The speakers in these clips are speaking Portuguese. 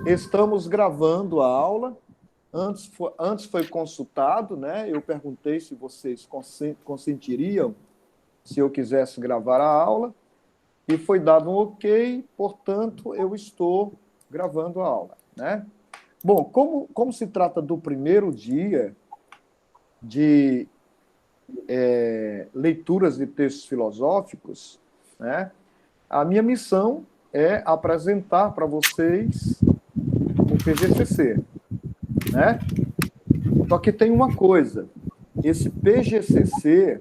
Estamos gravando a aula. Antes foi consultado, né? Eu perguntei se vocês consentiriam se eu quisesse gravar a aula, e foi dado um ok, portanto, eu estou gravando a aula, né? Bom, como se trata do primeiro dia de leituras de textos filosóficos, né? A minha missão é apresentar para vocês o PGCC, né? Só que tem uma coisa, esse PGCC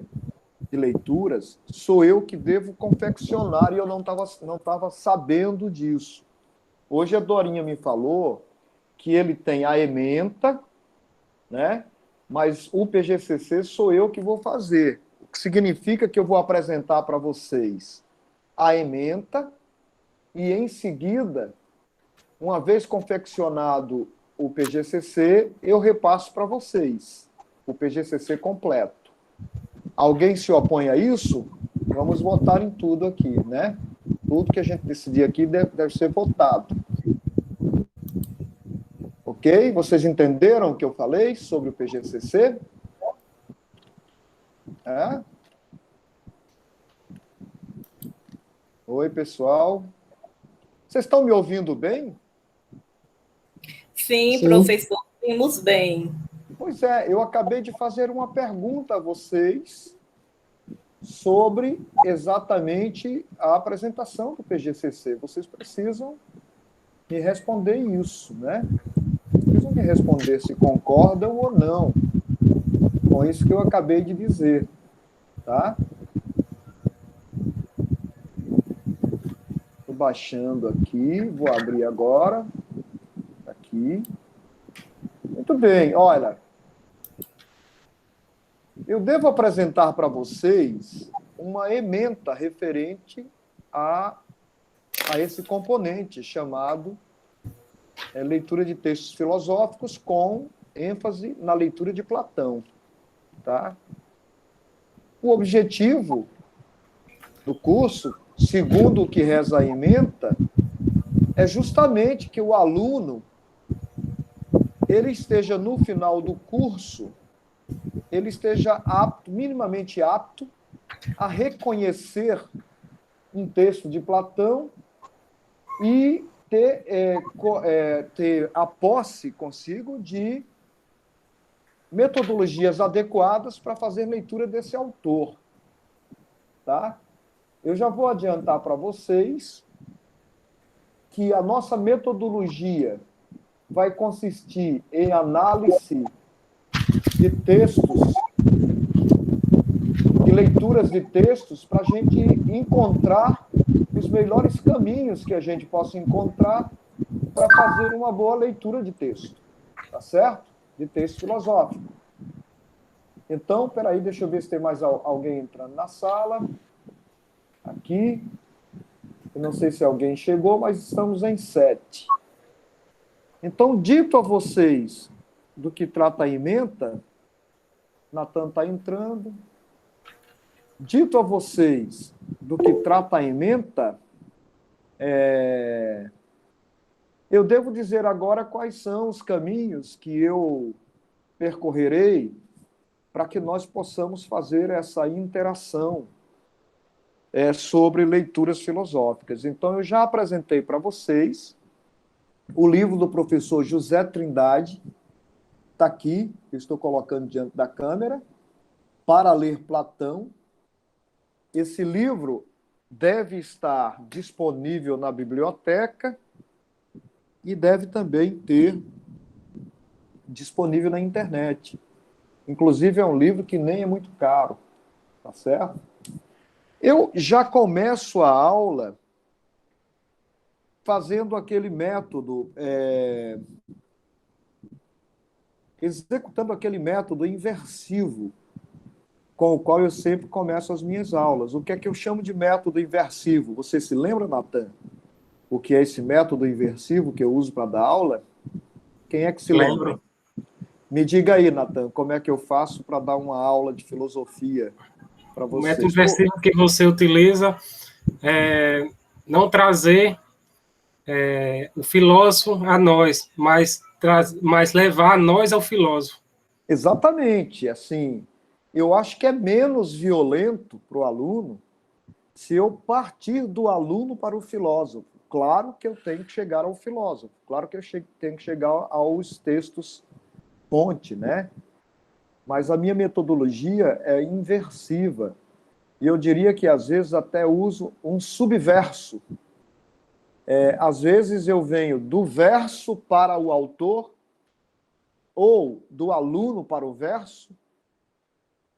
de leituras sou eu que devo confeccionar e eu não tava sabendo disso. Hoje a Dorinha me falou que ele tem a ementa, né? Mas o PGCC sou eu que vou fazer, o que significa que eu vou apresentar para vocês a ementa e, em seguida, uma vez confeccionado o PGCC, eu repasso para vocês o PGCC completo. Alguém se opõe a isso? Vamos votar em tudo aqui, né? Tudo que a gente decidir aqui deve ser votado. Ok? Vocês entenderam o que eu falei sobre o PGCC? É? Oi, pessoal. Vocês estão me ouvindo bem? Sim, professor, ouvimos bem. Pois é, eu acabei de fazer uma pergunta a vocês sobre exatamente a apresentação do PGCC. Vocês precisam me responder isso, né? Precisam me responder se concordam ou não com isso que eu acabei de dizer, tá? Estou baixando aqui, vou abrir agora. Aqui. Muito bem, olha. Eu devo apresentar para vocês uma ementa referente a esse componente chamado leitura de textos filosóficos com ênfase na leitura de Platão. Tá? O objetivo do curso, segundo o que reza a ementa, é justamente que o aluno ele esteja no final do curso, ele esteja apto, minimamente apto, a reconhecer um texto de Platão e ter a posse consigo de metodologias adequadas para fazer leitura desse autor. Tá? Eu já vou adiantar para vocês que a nossa metodologia vai consistir em análise de textos, de leituras de textos, para a gente encontrar os melhores caminhos que a gente possa encontrar para fazer uma boa leitura de texto, tá certo? De texto filosófico. Então, peraí, deixa eu ver se tem mais alguém entrando na sala. Aqui. Eu não sei se alguém chegou, mas estamos em 7. Então, dito a vocês do que trata a ementa, Natan está entrando. Dito a vocês do que trata a ementa, eu devo dizer agora quais são os caminhos que eu percorrerei para que nós possamos fazer essa interação sobre leituras filosóficas. Então, eu já apresentei para vocês o livro do professor José Trindade, está aqui, eu estou colocando diante da câmera, Para Ler Platão. Esse livro deve estar disponível na biblioteca e deve também ter disponível na internet. Inclusive, é um livro que nem é muito caro, tá certo? Eu já começo a aula fazendo aquele método, executando aquele método inversivo, com o qual eu sempre começo as minhas aulas. O que é que eu chamo de método inversivo? Você se lembra, Natan? O que é esse método inversivo que eu uso para dar aula? Quem é que se lembra? Me diga aí, Natan, como é que eu faço para dar uma aula de filosofia para vocês? O método inversivo que você utiliza é não trazer o filósofo a nós, mas levar a nós ao filósofo. Exatamente. Assim, eu acho que é menos violento para o aluno se eu partir do aluno para o filósofo. Claro que eu tenho que chegar ao filósofo, claro que eu tenho que chegar aos textos fonte, né? Mas a minha metodologia é inversiva. E eu diria que, às vezes, até uso um subverso. Às vezes, eu venho do verso para o autor, ou do aluno para o verso,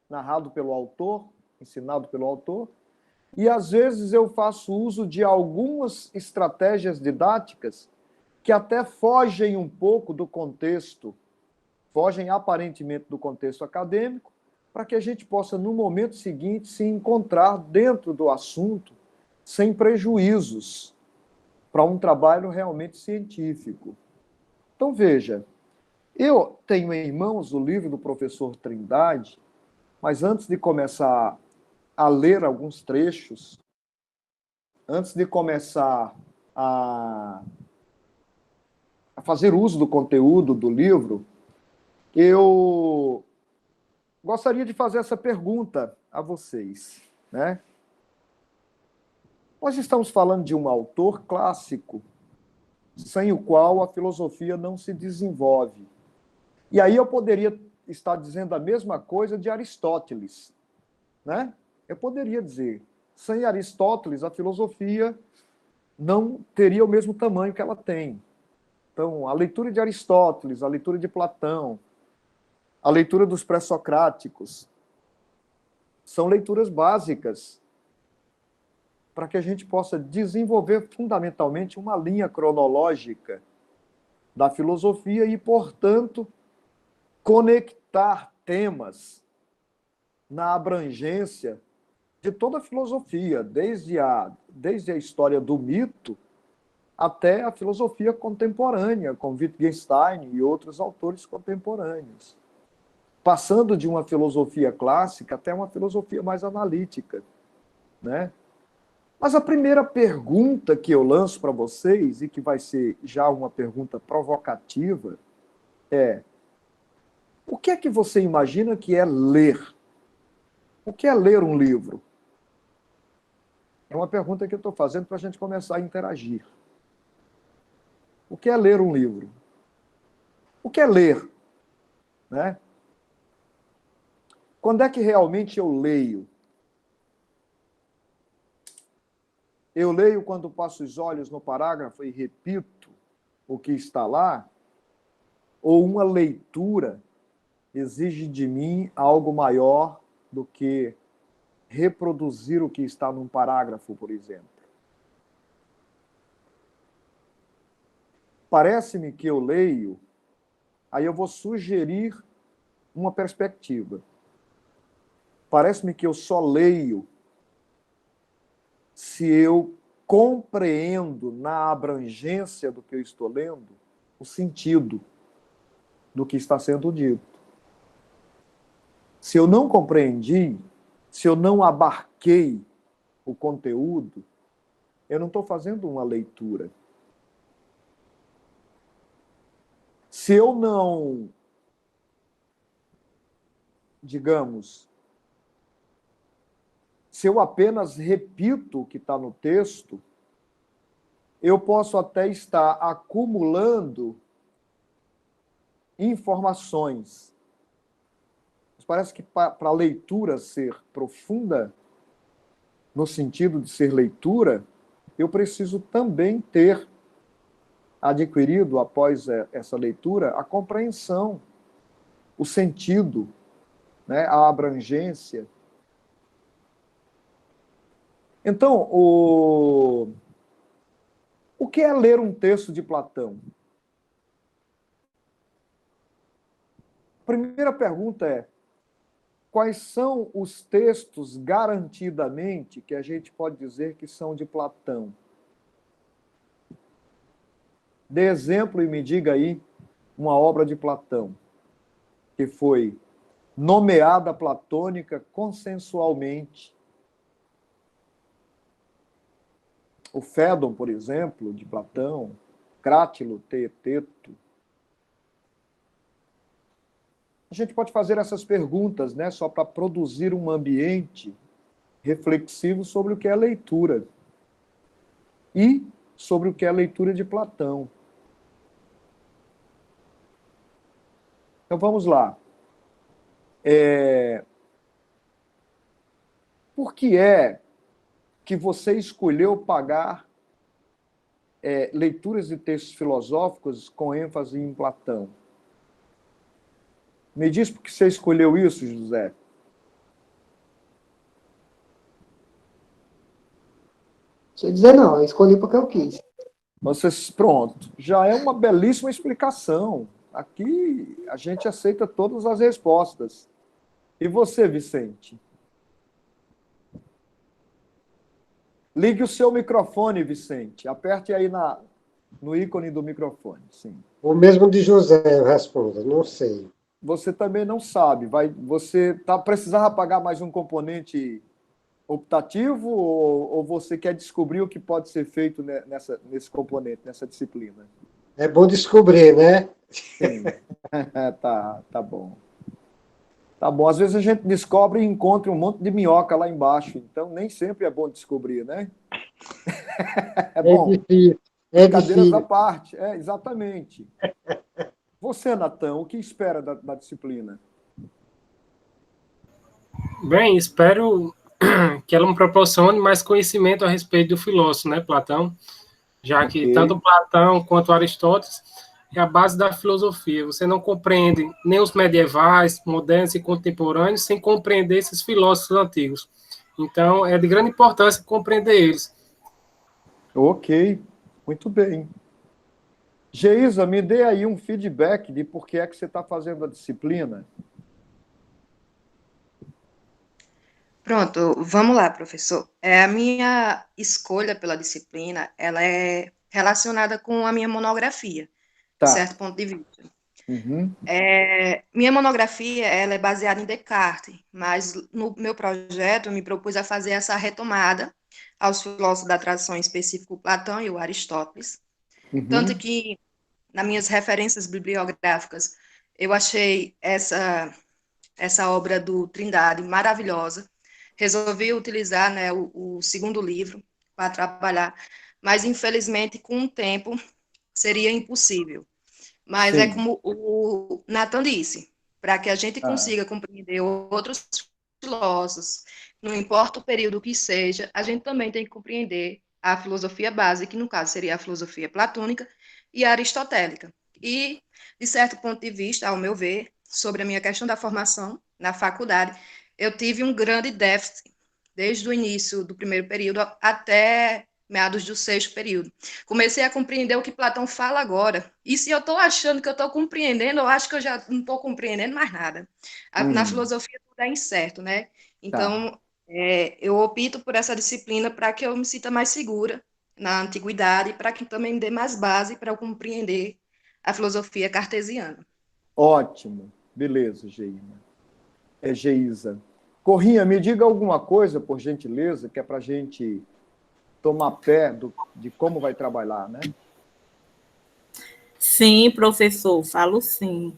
narrado pelo autor, ensinado pelo autor, e, às vezes, eu faço uso de algumas estratégias didáticas que até fogem um pouco do contexto, fogem aparentemente do contexto acadêmico, para que a gente possa, no momento seguinte, se encontrar dentro do assunto, sem prejuízos, para um trabalho realmente científico. Então, veja, eu tenho em mãos o livro do professor Trindade, mas antes de começar a ler alguns trechos, antes de começar a fazer uso do conteúdo do livro, eu gostaria de fazer essa pergunta a vocês, né? Nós estamos falando de um autor clássico, sem o qual a filosofia não se desenvolve. E aí eu poderia estar dizendo a mesma coisa de Aristóteles, né? Eu poderia dizer, sem Aristóteles, a filosofia não teria o mesmo tamanho que ela tem. Então, a leitura de Aristóteles, a leitura de Platão, a leitura dos pré-socráticos, são leituras básicas para que a gente possa desenvolver fundamentalmente uma linha cronológica da filosofia e, portanto, conectar temas na abrangência de toda a filosofia, desde a história do mito até a filosofia contemporânea, com Wittgenstein e outros autores contemporâneos, passando de uma filosofia clássica até uma filosofia mais analítica, né? Mas a primeira pergunta que eu lanço para vocês, e que vai ser já uma pergunta provocativa, é: o que é que você imagina que é ler? O que é ler um livro? É uma pergunta que eu estou fazendo para a gente começar a interagir. O que é ler um livro? O que é ler? Né? Quando é que realmente eu leio? Eu leio quando passo os olhos no parágrafo e repito o que está lá? Ou uma leitura exige de mim algo maior do que reproduzir o que está num parágrafo, por exemplo? Parece-me que eu leio, aí eu vou sugerir uma perspectiva. Parece-me que eu só leio se eu compreendo na abrangência do que eu estou lendo o sentido do que está sendo dito. Se eu não compreendi, se eu não abarquei o conteúdo, eu não estou fazendo uma leitura. Se eu não, digamos, se eu apenas repito o que está no texto, eu posso até estar acumulando informações. Mas parece que para a leitura ser profunda, no sentido de ser leitura, eu preciso também ter adquirido, após essa leitura, a compreensão, o sentido, né, a abrangência. Então, o que é ler um texto de Platão? A primeira pergunta é: quais são os textos, garantidamente, que a gente pode dizer que são de Platão? Dê exemplo e me diga aí uma obra de Platão que foi nomeada platônica consensualmente, o Fédon, por exemplo, de Platão, Crátilo, Teeteto. A gente pode fazer essas perguntas, né, só para produzir um ambiente reflexivo sobre o que é leitura e sobre o que é a leitura de Platão. Então, vamos lá. Por que é que você escolheu pagar leituras de textos filosóficos com ênfase em Platão? Me diz por que você escolheu isso, José. Deixa eu dizer não, eu escolhi porque eu quis. Pronto, já é uma belíssima explicação. Aqui a gente aceita todas as respostas. E você, Vicente? Ligue o seu microfone, Vicente. Aperte aí no ícone do microfone. Sim. O mesmo de José, eu respondo, não sei. Você também não sabe. Você precisava pagar mais um componente optativo ou você quer descobrir o que pode ser feito nesse componente, nessa disciplina? É bom descobrir, né? Sim. Tá bom. Tá bom. Às vezes a gente descobre e encontra um monte de minhoca lá embaixo, então nem sempre é bom descobrir, né? É bom. Difícil. Brincadeiras à Difícil. parte. Exatamente. Você, Natan, o que espera da disciplina? Bem, espero que ela me proporcione mais conhecimento a respeito do filósofo, né, Platão, já que tanto Platão quanto Aristóteles é a base da filosofia. Você não compreende nem os medievais, modernos e contemporâneos sem compreender esses filósofos antigos. Então, é de grande importância compreender eles. Ok, muito bem. Geisa, me dê aí um feedback de por que é que você está fazendo a disciplina. Pronto, vamos lá, professor. A minha escolha pela disciplina, ela é relacionada com a minha monografia, de Tá. certo ponto de vista. Uhum. Minha monografia, ela é baseada em Descartes, mas no meu projeto eu me propus a fazer essa retomada aos filósofos da tradição, em específico Platão e o Aristóteles. Uhum. Tanto que, nas minhas referências bibliográficas, eu achei essa obra do Trindade maravilhosa. Resolvi utilizar, né, o segundo livro para trabalhar, mas infelizmente com o tempo seria impossível. Mas é Sim. como o Nathan disse, para que a gente consiga compreender outros filósofos, não importa o período que seja, a gente também tem que compreender a filosofia básica, que no caso seria a filosofia platônica e a aristotélica. E, de certo ponto de vista, ao meu ver, sobre a minha questão da formação na faculdade, eu tive um grande déficit desde o início do primeiro período até meados do sexto período. Comecei a compreender o que Platão fala agora. E se eu estou achando que eu estou compreendendo, eu acho que eu já não estou compreendendo mais nada. Na filosofia tudo é incerto, né? Então, eu opto por essa disciplina para que eu me sinta mais segura na antiguidade, para que também me dê mais base para eu compreender a filosofia cartesiana. Ótimo. Beleza, Geisa. Corrinha, me diga alguma coisa, por gentileza, que é para a gente tomar pé de como vai trabalhar, né? Sim, professor, falo sim.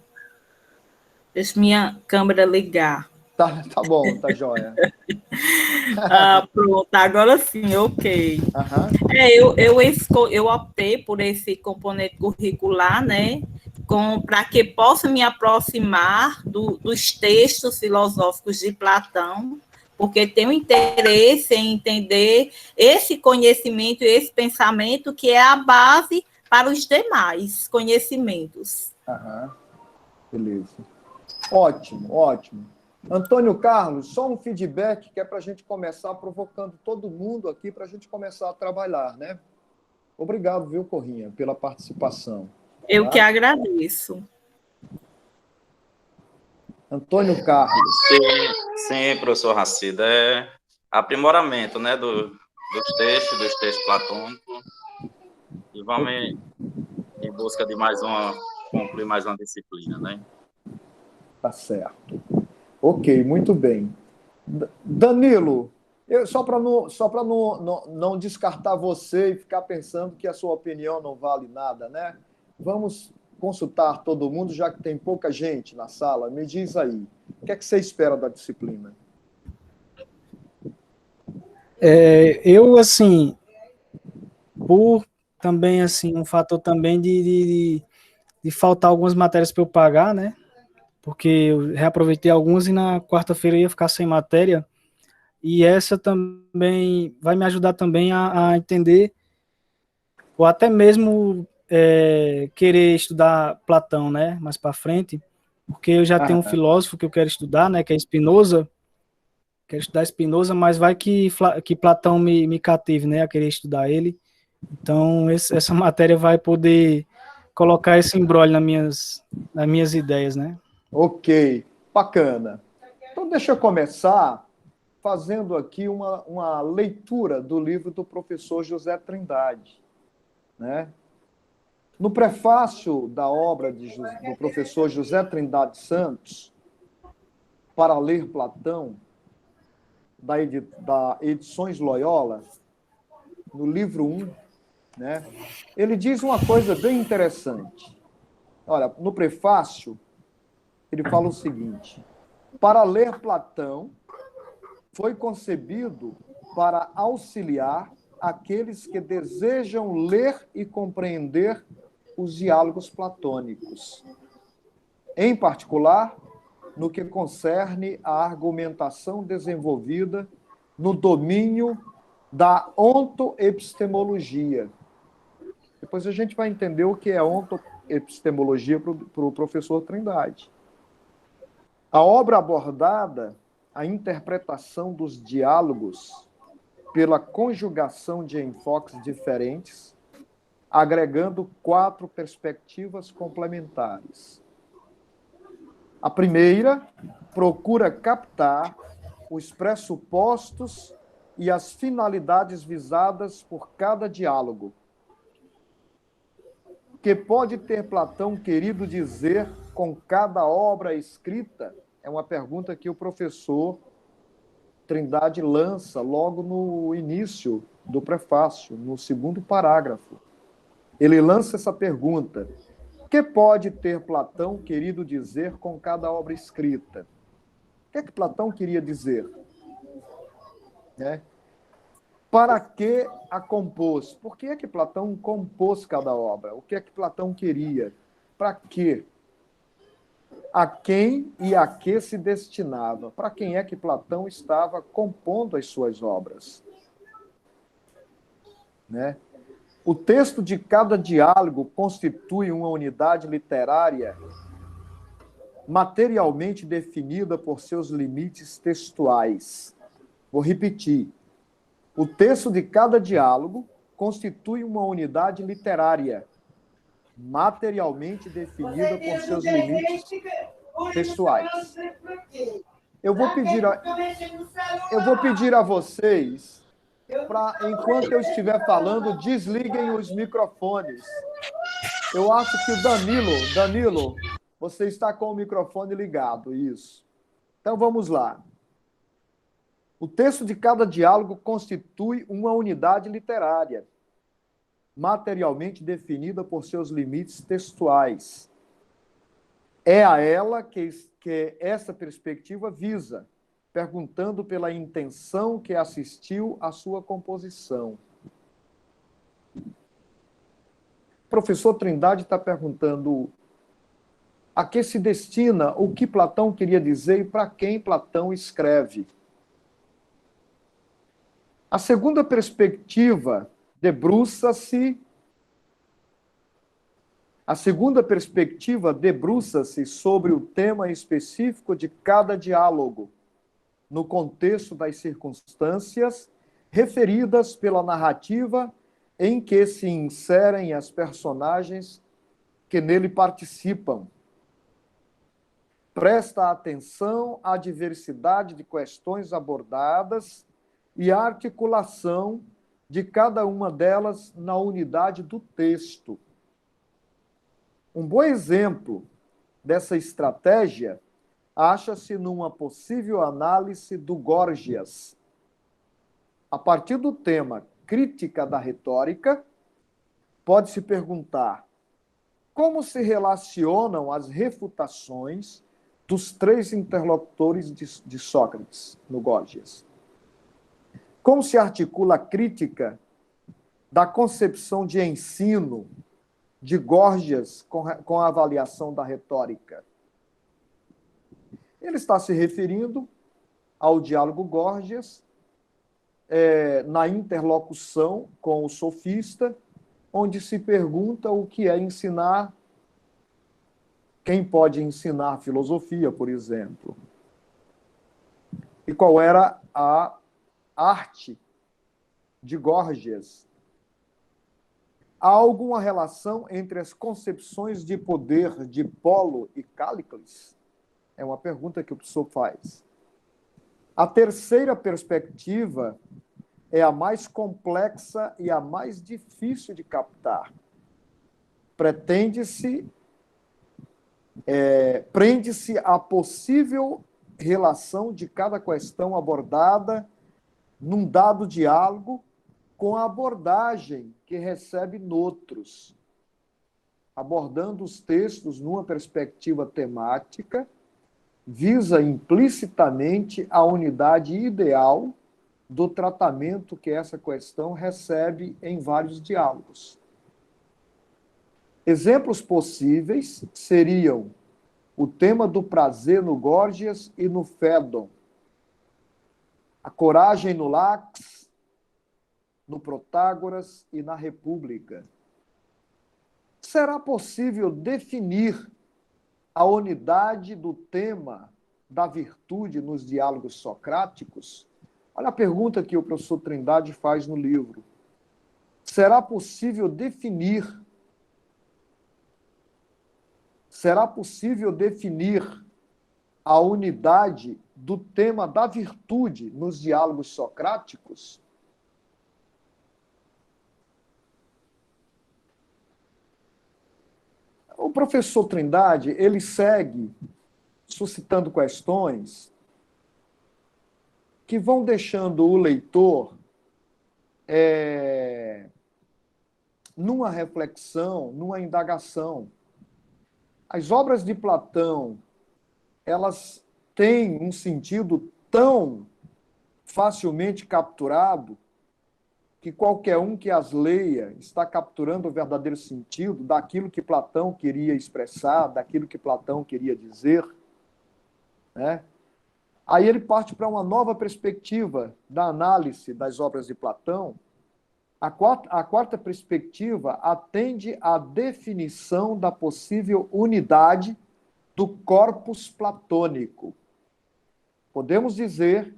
Deixa minha câmera ligar. Tá bom, tá joia. Pronto, agora sim, ok. Eu optei por esse componente curricular, né, para que possa me aproximar dos textos filosóficos de Platão, porque tenho interesse em entender esse conhecimento e esse pensamento que é a base para os demais conhecimentos. Beleza. Ótimo. Antônio Carlos, só um feedback que é para a gente começar provocando todo mundo aqui para a gente começar a trabalhar, né? Obrigado, viu, Corrinha, pela participação. Eu que agradeço. Antônio Carlos. Sim, professor Racida. É aprimoramento, né, dos textos platônicos. E vamos em busca de concluir mais uma disciplina, né? Tá certo. Ok, muito bem. Danilo, Só para não descartar você e ficar pensando que a sua opinião não vale nada, né? Vamos consultar todo mundo, já que tem pouca gente na sala. Me diz aí, o que é que você espera da disciplina? Eu, assim, por também, assim, um fator também de faltar algumas matérias para eu pagar, né? Porque eu reaproveitei algumas e na quarta-feira eu ia ficar sem matéria. E essa também vai me ajudar também a entender, ou até mesmo querer estudar Platão, né? Mais para frente, porque eu já tenho um filósofo que eu quero estudar, né? Que é Spinoza. Quero estudar Spinoza, mas vai que Platão me cative, né? A querer estudar ele. Então, essa matéria vai poder colocar esse imbróglio nas minhas ideias, né? Ok, bacana. Então, deixa eu começar fazendo aqui uma leitura do livro do professor José Trindade, né? No prefácio da obra do professor José Trindade Santos, Para Ler Platão, da Edições Loyola, no livro 1, né, ele diz uma coisa bem interessante. Olha, no prefácio, ele fala o seguinte: Para Ler Platão foi concebido para auxiliar aqueles que desejam ler e compreender os diálogos platônicos, em particular, no que concerne à argumentação desenvolvida no domínio da ontoepistemologia. Depois a gente vai entender o que é ontoepistemologia para o professor Trindade. A obra abordada, a interpretação dos diálogos pela conjugação de enfoques diferentes, agregando 4 perspectivas complementares. A primeira procura captar os pressupostos e as finalidades visadas por cada diálogo. Que pode ter Platão querido dizer com cada obra escrita? É uma pergunta que o professor Trindade lança logo no início do prefácio, no 2º parágrafo. Ele lança essa pergunta: que pode ter Platão querido dizer com cada obra escrita? O que é que Platão queria dizer? Né? Para que a compôs? Por que é que Platão compôs cada obra? O que é que Platão queria? Para quê? A quem e a que se destinava? Para quem é que Platão estava compondo as suas obras? Né? O texto de cada diálogo constitui uma unidade literária materialmente definida por seus limites textuais. Vou repetir. O texto de cada diálogo constitui uma unidade literária materialmente definida por seus limites textuais. Eu vou pedir a vocês para, enquanto eu estiver falando, desliguem os microfones. Eu acho que o Danilo, você está com o microfone ligado, isso. Então, vamos lá. O texto de cada diálogo constitui uma unidade literária, materialmente definida por seus limites textuais. É a ela que essa perspectiva visa, perguntando pela intenção que assistiu à sua composição. O professor Trindade está perguntando a que se destina, o que Platão queria dizer e para quem Platão escreve. A segunda perspectiva debruça-se sobre o tema específico de cada diálogo, no contexto das circunstâncias referidas pela narrativa em que se inserem as personagens que nele participam. Presta atenção à diversidade de questões abordadas e à articulação de cada uma delas na unidade do texto. Um bom exemplo dessa estratégia acha-se numa possível análise do Górgias, a partir do tema crítica da retórica, pode-se perguntar como se relacionam as refutações dos três interlocutores de Sócrates no Górgias. Como se articula a crítica da concepção de ensino de Górgias com a avaliação da retórica? Ele está se referindo ao diálogo Górgias, na interlocução com o sofista, onde se pergunta o que é ensinar, quem pode ensinar filosofia, por exemplo, e qual era a arte de Górgias. Há alguma relação entre as concepções de poder de Polo e Cállicles? É uma pergunta que o professor faz. A terceira perspectiva é a mais complexa e a mais difícil de captar. Prende-se à possível relação de cada questão abordada num dado diálogo com a abordagem que recebe noutros, abordando os textos numa perspectiva temática, visa implicitamente a unidade ideal do tratamento que essa questão recebe em vários diálogos. Exemplos possíveis seriam o tema do prazer no Górgias e no Fédon, a coragem no Lax, no Protágoras e na República. Será possível definir a unidade do tema da virtude nos diálogos socráticos? Olha a pergunta que o professor Trindade faz no livro. Será possível definir a unidade do tema da virtude nos diálogos socráticos? O professor Trindade, ele segue suscitando questões que vão deixando o leitor numa reflexão, numa indagação. As obras de Platão, elas têm um sentido tão facilmente capturado que qualquer um que as leia está capturando o verdadeiro sentido daquilo que Platão queria expressar, daquilo que Platão queria dizer, né? Aí ele parte para uma nova perspectiva da análise das obras de Platão. A quarta perspectiva atende à definição da possível unidade do corpus platônico. Podemos dizer...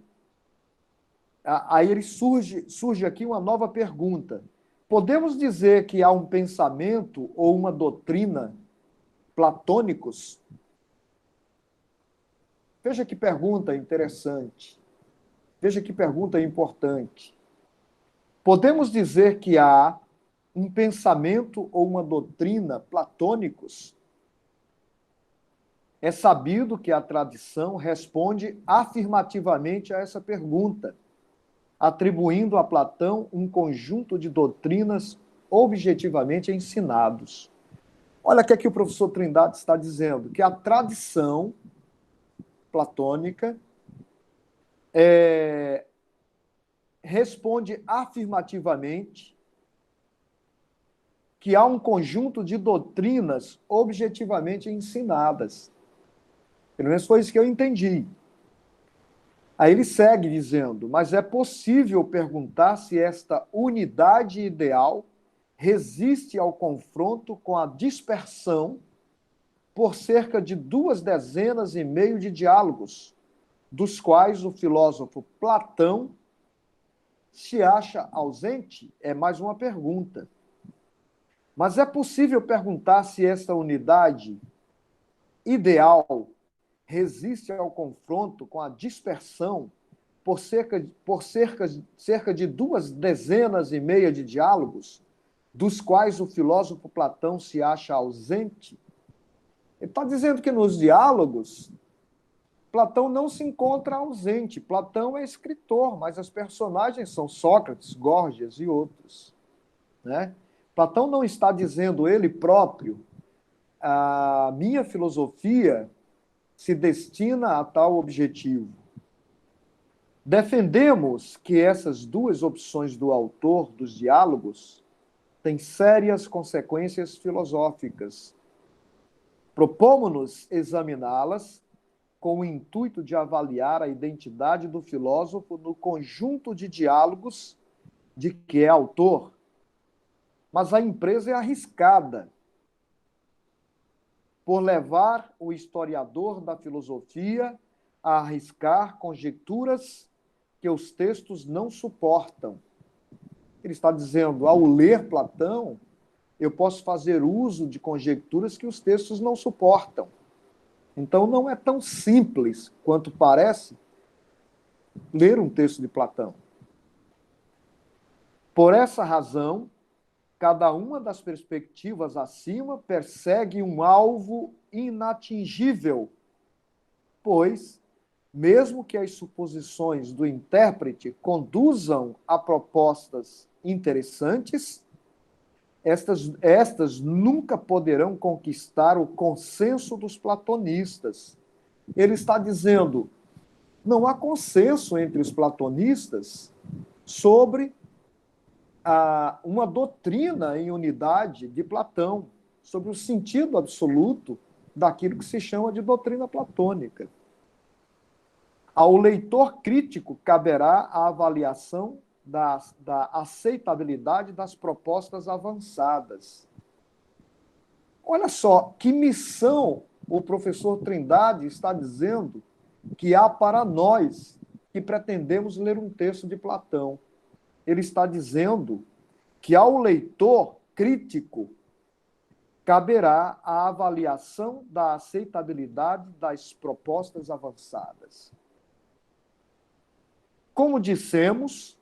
Aí ele surge aqui uma nova pergunta. Podemos dizer que há um pensamento ou uma doutrina platônicos? Veja que pergunta interessante. Veja que pergunta importante. Podemos dizer que há um pensamento ou uma doutrina platônicos? É sabido que a tradição responde afirmativamente a essa pergunta, atribuindo a Platão um conjunto de doutrinas objetivamente ensinados. Olha o que o professor Trindade está dizendo, que a tradição platônica responde afirmativamente que há um conjunto de doutrinas objetivamente ensinadas. Pelo menos foi isso que eu entendi. Aí ele segue dizendo, mas é possível perguntar se esta unidade ideal resiste ao confronto com a dispersão por cerca de 2 dezenas e meio de diálogos, dos quais o filósofo Platão se acha ausente? É mais uma pergunta. Mas é possível perguntar se esta unidade ideal resiste ao confronto com a dispersão por cerca de 2 dezenas e meia de diálogos, dos quais o filósofo Platão se acha ausente? Ele está dizendo que nos diálogos Platão não se encontra ausente. Platão é escritor, mas as personagens são Sócrates, Górgias e outros, né? Platão não está dizendo ele próprio, a minha filosofia se destina a tal objetivo. Defendemos que essas duas opções do autor dos diálogos têm sérias consequências filosóficas. Propomos-nos examiná-las com o intuito de avaliar a identidade do filósofo no conjunto de diálogos de que é autor. Mas a empresa é arriscada, por levar o historiador da filosofia a arriscar conjecturas que os textos não suportam. Ele está dizendo, ao ler Platão, eu posso fazer uso de conjecturas que os textos não suportam. Então, não é tão simples quanto parece ler um texto de Platão. Por essa razão, cada uma das perspectivas acima persegue um alvo inatingível, pois, mesmo que as suposições do intérprete conduzam a propostas interessantes, estas nunca poderão conquistar o consenso dos platonistas. Ele está dizendo, não há consenso entre os platonistas sobre uma doutrina em unidade de Platão, sobre o sentido absoluto daquilo que se chama de doutrina platônica. Ao leitor crítico caberá a avaliação da aceitabilidade das propostas avançadas. Olha só, que missão o professor Trindade está dizendo que há para nós que pretendemos ler um texto de Platão. Ele está dizendo que ao leitor crítico caberá a avaliação da aceitabilidade das propostas avançadas. Como dissemos,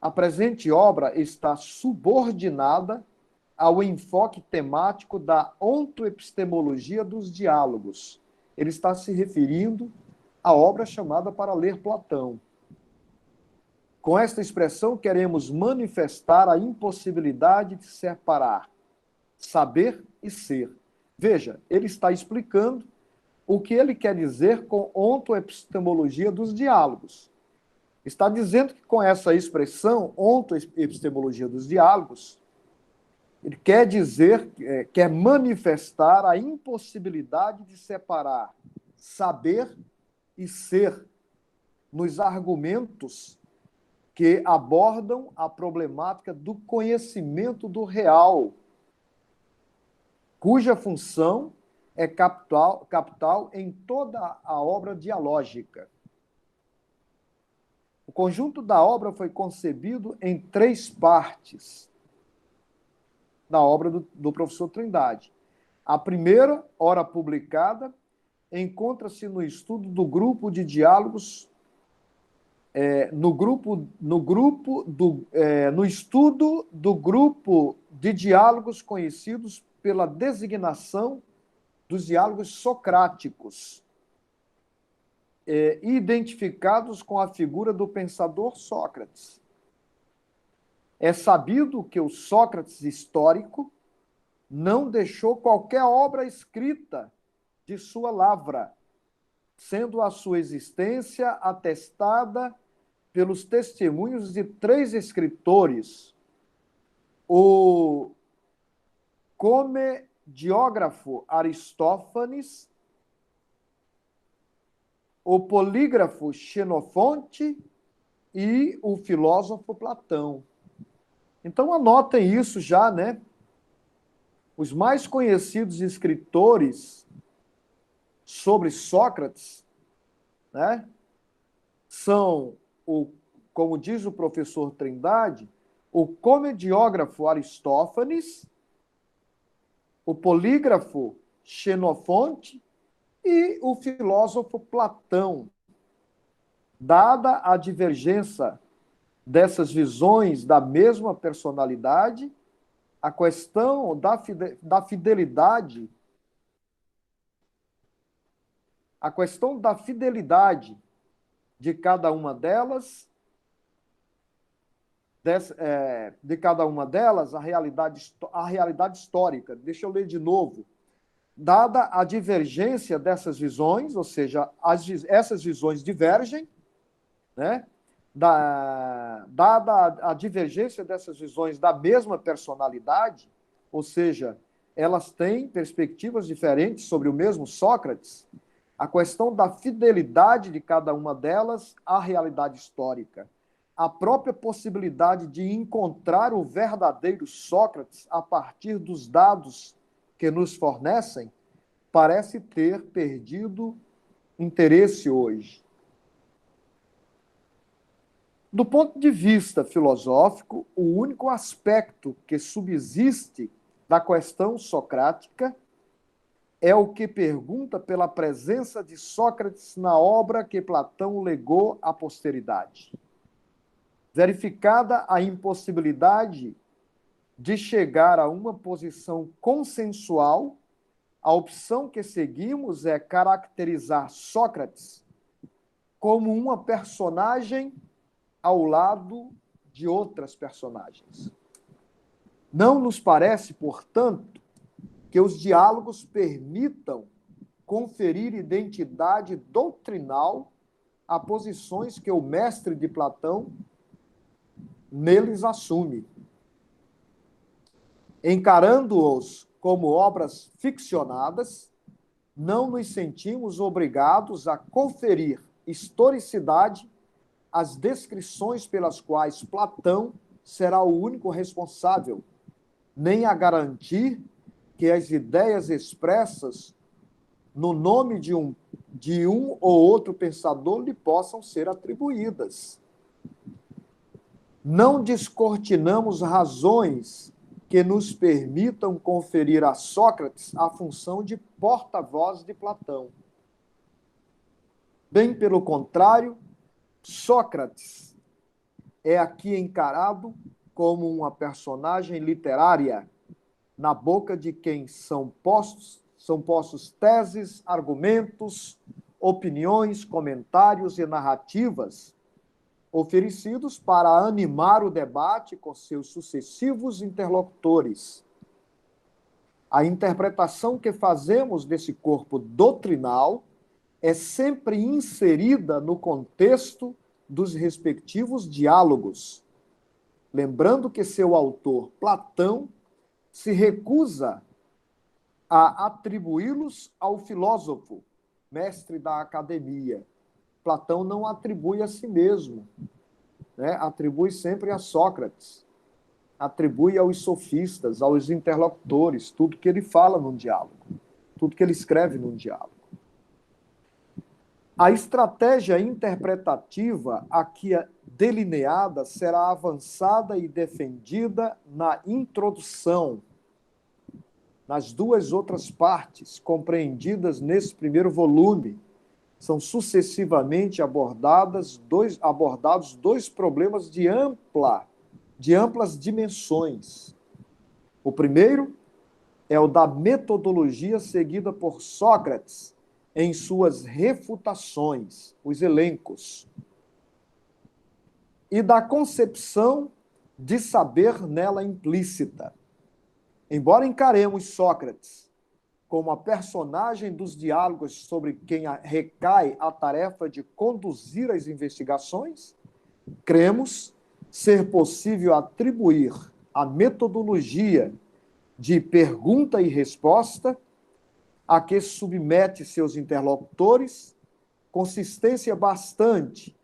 a presente obra está subordinada ao enfoque temático da ontoepistemologia dos diálogos. Ele está se referindo à obra chamada Para Ler Platão. Com esta expressão, queremos manifestar a impossibilidade de separar saber e ser. Veja, ele está explicando o que ele quer dizer com ontoepistemologia dos diálogos. Está dizendo que com essa expressão, ontoepistemologia dos diálogos, ele quer dizer, quer manifestar a impossibilidade de separar saber e ser nos argumentos que abordam a problemática do conhecimento do real, cuja função é capital em toda a obra dialógica. O conjunto da obra foi concebido em 3 partes da obra do professor Trindade. A primeira, ora publicada, encontra-se no estudo do grupo de diálogos, no estudo do grupo de diálogos conhecidos pela designação dos diálogos socráticos, identificados com a figura do pensador Sócrates. É sabido que o Sócrates histórico não deixou qualquer obra escrita de sua lavra, sendo a sua existência atestada pelos testemunhos de 3 escritores: o comediógrafo Aristófanes, o polígrafo Xenofonte e o filósofo Platão. Então, anotem isso já, né? Os mais conhecidos escritores sobre Sócrates, né, são, como diz o professor Trindade, o comediógrafo Aristófanes, o polígrafo Xenofonte e o filósofo Platão. Dada a divergência dessas visões da mesma personalidade, a questão da fidelidade a questão da fidelidade de cada uma delas, a realidade histórica. Deixa eu ler de novo. Dada a divergência dessas visões, ou seja, essas visões divergem, né? Dada a divergência dessas visões da mesma personalidade, ou seja, elas têm perspectivas diferentes sobre o mesmo Sócrates, a questão da fidelidade de cada uma delas à realidade histórica, a própria possibilidade de encontrar o verdadeiro Sócrates a partir dos dados que nos fornecem, parece ter perdido interesse hoje. Do ponto de vista filosófico, o único aspecto que subsiste da questão socrática é o que pergunta pela presença de Sócrates na obra que Platão legou à posteridade. Verificada a impossibilidade de chegar a uma posição consensual, a opção que seguimos é caracterizar Sócrates como uma personagem ao lado de outras personagens. Não nos parece, portanto, que os diálogos permitam conferir identidade doutrinal a posições que o mestre de Platão neles assume. Encarando-os como obras ficcionadas, não nos sentimos obrigados a conferir historicidade às descrições pelas quais Platão será o único responsável, nem a garantir que as ideias expressas no nome de um ou outro pensador lhe possam ser atribuídas. Não descortinamos razões que nos permitam conferir a Sócrates a função de porta-voz de Platão. Bem pelo contrário, Sócrates é aqui encarado como uma personagem literária, na boca de quem são postos teses, argumentos, opiniões, comentários e narrativas oferecidos para animar o debate com seus sucessivos interlocutores. A interpretação que fazemos desse corpo doutrinal é sempre inserida no contexto dos respectivos diálogos, lembrando que seu autor, Platão, se recusa a atribuí-los ao filósofo, mestre da academia. Platão não atribui a si mesmo, né? Atribui sempre a Sócrates, atribui aos sofistas, aos interlocutores, tudo que ele fala num diálogo, tudo que ele escreve num diálogo. A estratégia interpretativa aqui delineada será avançada e defendida na introdução, nas duas outras partes compreendidas nesse primeiro volume. São sucessivamente abordados dois problemas de amplas dimensões. O primeiro é o da metodologia seguida por Sócrates em suas refutações, os elencos, e da concepção de saber nela implícita. Embora encaremos Sócrates como a personagem dos diálogos sobre quem recai a tarefa de conduzir as investigações, cremos ser possível atribuir a metodologia de pergunta e resposta a que submete seus interlocutores consistência bastante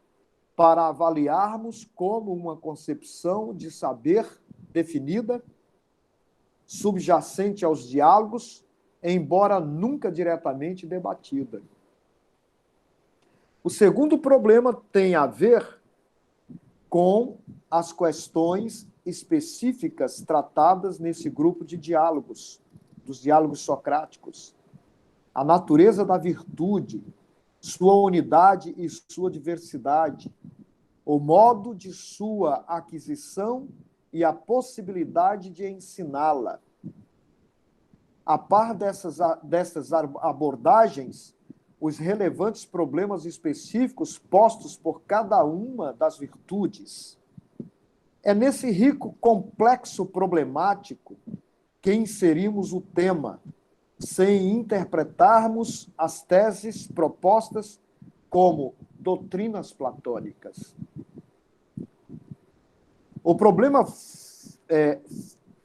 para avaliarmos como uma concepção de saber definida, subjacente aos diálogos, embora nunca diretamente debatida. O segundo problema tem a ver com as questões específicas tratadas nesse grupo de diálogos, dos diálogos socráticos. A natureza da virtude, sua unidade e sua diversidade, o modo de sua aquisição e a possibilidade de ensiná-la. A par dessas abordagens, os relevantes problemas específicos postos por cada uma das virtudes. É nesse rico complexo problemático que inserimos o tema, sem interpretarmos as teses propostas como doutrinas platônicas. O problema,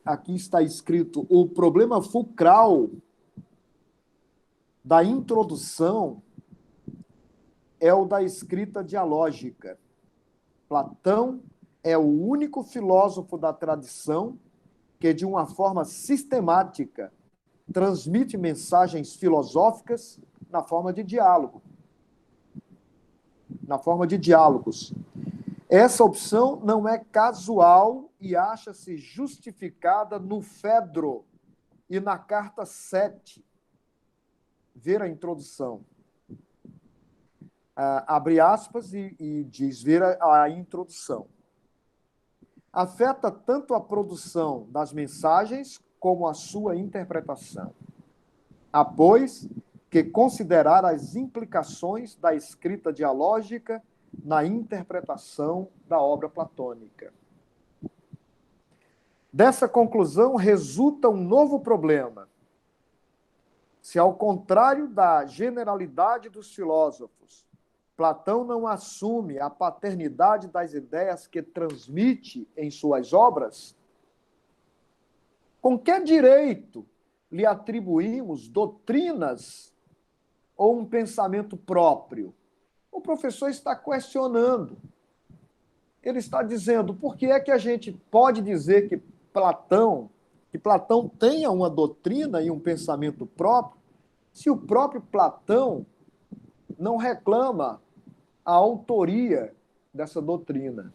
aqui está escrito, o problema fulcral da introdução é o da escrita dialógica. Platão é o único filósofo da tradição que, de uma forma sistemática, transmite mensagens filosóficas na forma de diálogo. Na forma de diálogos. Essa opção não é casual e acha-se justificada no Fedro e na Carta 7. Ver a introdução. Abre aspas e diz, ver a introdução. Afeta tanto a produção das mensagens como a sua interpretação. Há, pois, que considerar as implicações da escrita dialógica na interpretação da obra platônica. Dessa conclusão resulta um novo problema. Se, ao contrário da generalidade dos filósofos, Platão não assume a paternidade das ideias que transmite em suas obras, com que direito lhe atribuímos doutrinas ou um pensamento próprio? O professor está questionando. Ele está dizendo, por que é que a gente pode dizer que Platão tenha uma doutrina e um pensamento próprio, se o próprio Platão não reclama a autoria dessa doutrina?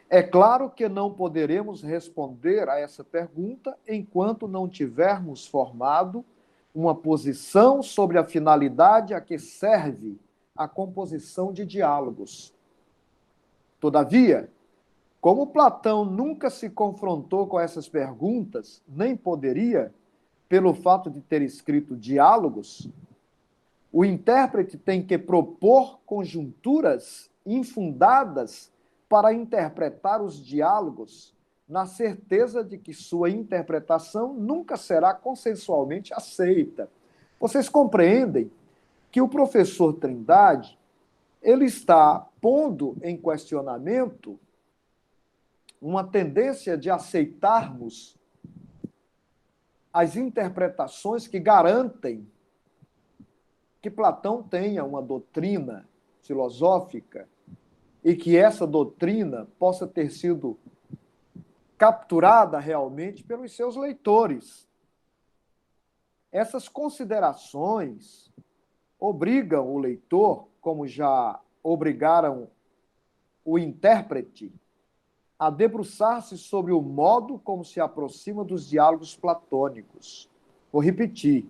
É claro que não poderemos responder a essa pergunta enquanto não tivermos formado uma posição sobre a finalidade a que serve a composição de diálogos. Todavia, como Platão nunca se confrontou com essas perguntas, nem poderia, pelo fato de ter escrito diálogos, o intérprete tem que propor conjunturas infundadas para interpretar os diálogos, na certeza de que sua interpretação nunca será consensualmente aceita. Vocês compreendem que o professor Trindade, ele está pondo em questionamento uma tendência de aceitarmos as interpretações que garantem que Platão tenha uma doutrina filosófica e que essa doutrina possa ter sido capturada realmente pelos seus leitores. Essas considerações obrigam o leitor, como já obrigaram o intérprete, a debruçar-se sobre o modo como se aproxima dos diálogos platônicos. Vou repetir.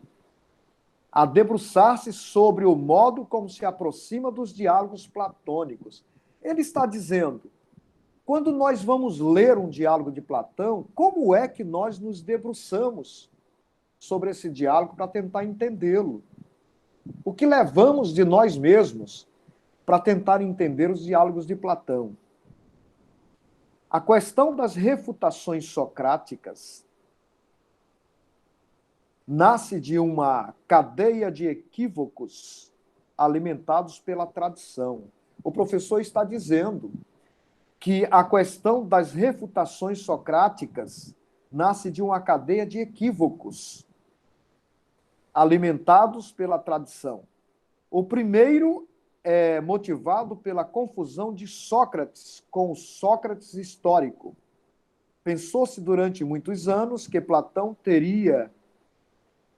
A debruçar-se sobre o modo como se aproxima dos diálogos platônicos. Ele está dizendo, quando nós vamos ler um diálogo de Platão, como é que nós nos debruçamos sobre esse diálogo para tentar entendê-lo? O que levamos de nós mesmos para tentar entender os diálogos de Platão? A questão das refutações socráticas nasce de uma cadeia de equívocos alimentados pela tradição. O professor está dizendo que a questão das refutações socráticas nasce de uma cadeia de equívocos alimentados pela tradição. O primeiro é motivado pela confusão de Sócrates com o Sócrates histórico. Pensou-se durante muitos anos que Platão teria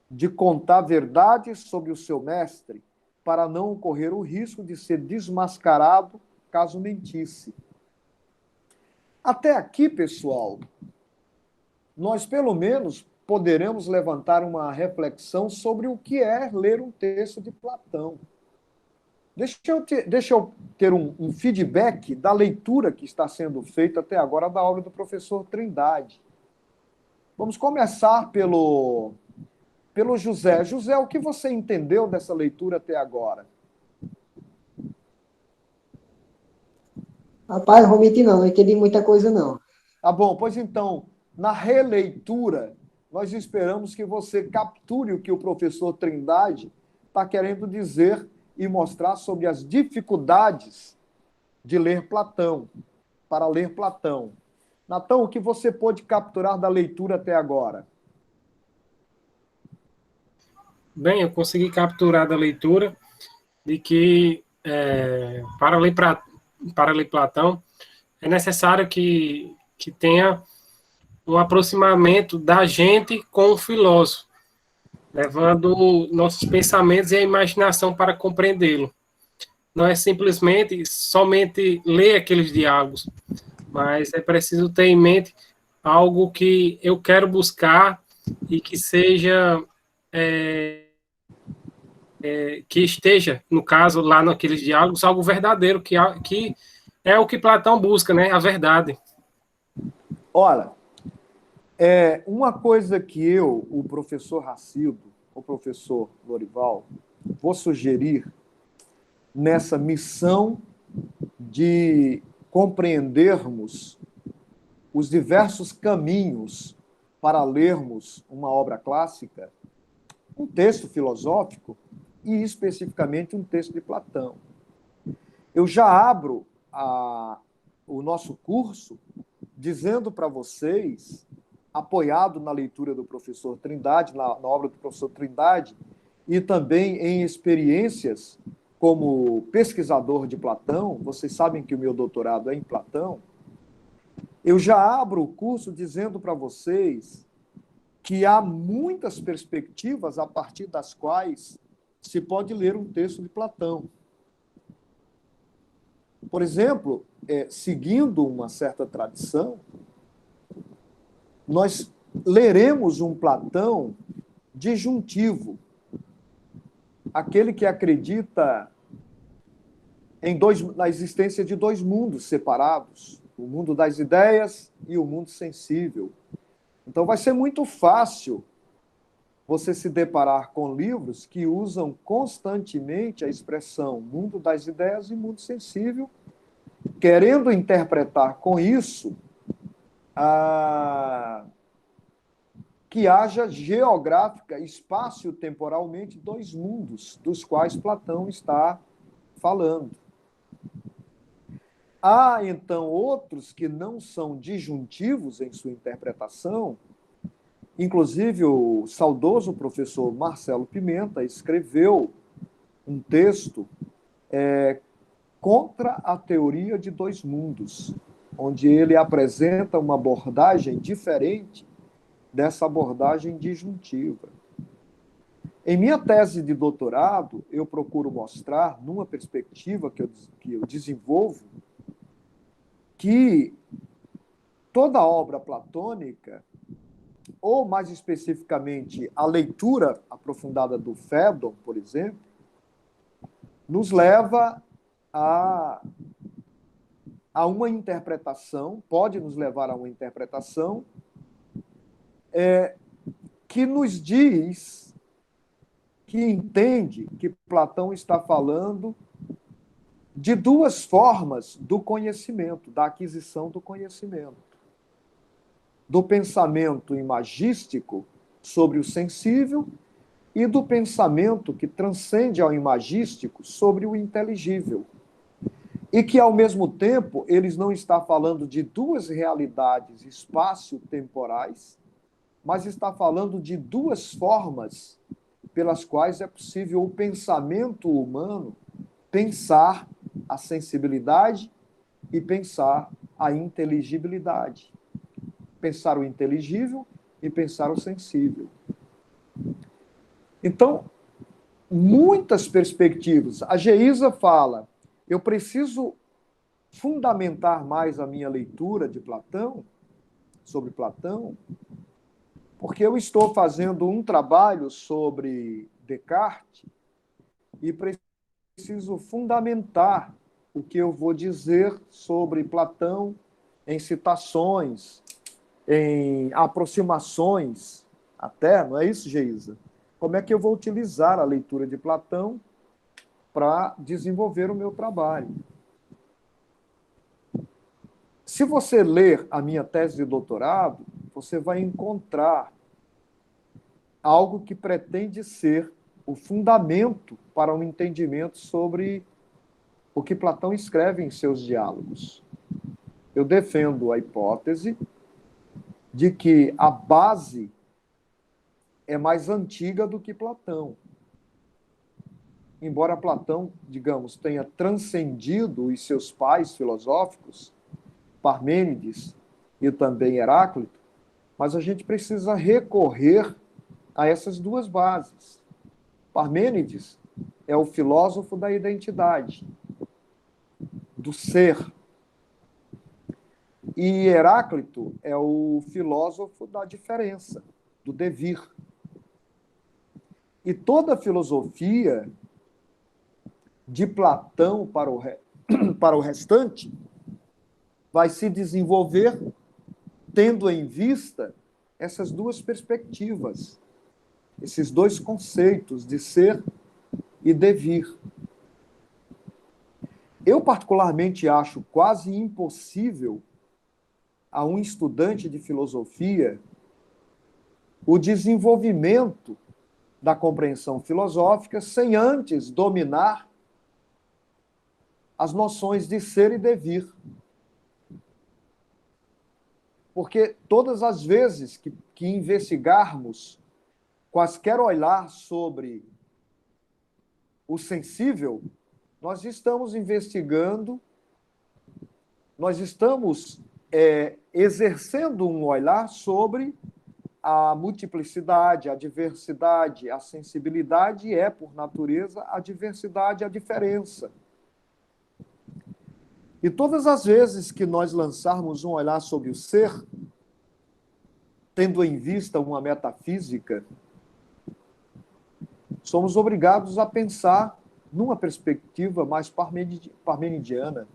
de contar verdades sobre o seu mestre para não correr o risco de ser desmascarado caso mentisse. Até aqui, pessoal, nós pelo menos poderemos levantar uma reflexão sobre o que é ler um texto de Platão. Deixa eu ter um feedback da leitura que está sendo feita até agora da obra do professor Trindade. Vamos começar pelo pelo José. José, o que você entendeu dessa leitura até agora? Rapaz, realmente não entendi muita coisa, não. Tá bom, pois então, na releitura, nós esperamos que você capture o que o professor Trindade está querendo dizer e mostrar sobre as dificuldades de ler Platão, para ler Platão. Natão, o que você pôde capturar da leitura até agora? Bem, eu consegui capturar da leitura de que para ler Platão é necessário que tenha um aproximamento da gente com o filósofo, levando nossos pensamentos e a imaginação para compreendê-lo. Não é simplesmente somente ler aqueles diálogos, mas é preciso ter em mente algo que eu quero buscar e que seja que esteja, no caso, lá naqueles diálogos, algo verdadeiro, que é o que Platão busca, né? A verdade. Olha, uma coisa que eu, o professor Racildo, o professor Lorival, vou sugerir nessa missão de compreendermos os diversos caminhos para lermos uma obra clássica, um texto filosófico e, especificamente, um texto de Platão. Eu já abro o nosso curso dizendo para vocês, apoiado na leitura do professor Trindade, na obra do professor Trindade, e também em experiências como pesquisador de Platão, vocês sabem que o meu doutorado é em Platão, eu já abro o curso dizendo para vocês que há muitas perspectivas a partir das quais se pode ler um texto de Platão. Por exemplo, seguindo uma certa tradição, nós leremos um Platão disjuntivo, aquele que acredita na existência de dois mundos separados, o mundo das ideias e o mundo sensível. Então, vai ser muito fácil você se deparar com livros que usam constantemente a expressão mundo das ideias e mundo sensível, querendo interpretar com isso que haja geográfica, espaço-temporalmente, dois mundos dos quais Platão está falando. Há, então, outros que não são disjuntivos em sua interpretação. Inclusive, o saudoso professor Marcelo Pimenta escreveu um texto contra a teoria de dois mundos, onde ele apresenta uma abordagem diferente dessa abordagem disjuntiva. Em minha tese de doutorado, eu procuro mostrar, numa perspectiva que eu desenvolvo, que toda obra platônica, ou mais especificamente a leitura aprofundada do Phaedon, por exemplo, nos leva a uma interpretação, pode nos levar a uma interpretação que nos diz, que entende que Platão está falando de duas formas do conhecimento, da aquisição do conhecimento. Do pensamento imagístico sobre o sensível e do pensamento que transcende ao imagístico sobre o inteligível. E que, ao mesmo tempo, eles não está falando de duas realidades espaço-temporais, mas está falando de duas formas pelas quais é possível o pensamento humano pensar a sensibilidade e pensar a inteligibilidade. Pensar o inteligível e pensar o sensível. Então, muitas perspectivas. A Geisa fala, eu preciso fundamentar mais a minha leitura de Platão, sobre Platão, porque eu estou fazendo um trabalho sobre Descartes e preciso fundamentar o que eu vou dizer sobre Platão em citações, em aproximações, até, não é isso, Geisa? como é que eu vou utilizar a leitura de Platão para desenvolver o meu trabalho. Se você ler a minha tese de doutorado, você vai encontrar algo que pretende ser o fundamento para um entendimento sobre o que Platão escreve em seus diálogos. Eu defendo a hipótese de que a base é mais antiga do que Platão. Embora Platão, digamos, tenha transcendido os seus pais filosóficos, Parmênides e também Heráclito, mas a gente precisa recorrer a essas duas bases. Parmênides é o filósofo da identidade, do ser. E Heráclito é o filósofo da diferença, do devir. E toda a filosofia de Platão para o restante vai se desenvolver tendo em vista essas duas perspectivas, esses dois conceitos de ser e devir. Eu, particularmente, acho quase impossível a um estudante de filosofia o desenvolvimento da compreensão filosófica sem antes dominar as noções de ser e devir. Porque todas as vezes que investigarmos quaisquer olhar sobre o sensível, nós estamos investigando, nós estamos exercendo um olhar sobre a multiplicidade, a diversidade, a sensibilidade, e por natureza, a diversidade, a diferença. E todas as vezes que nós lançarmos um olhar sobre o ser, tendo em vista uma metafísica, somos obrigados a pensar numa perspectiva mais parmenidiana.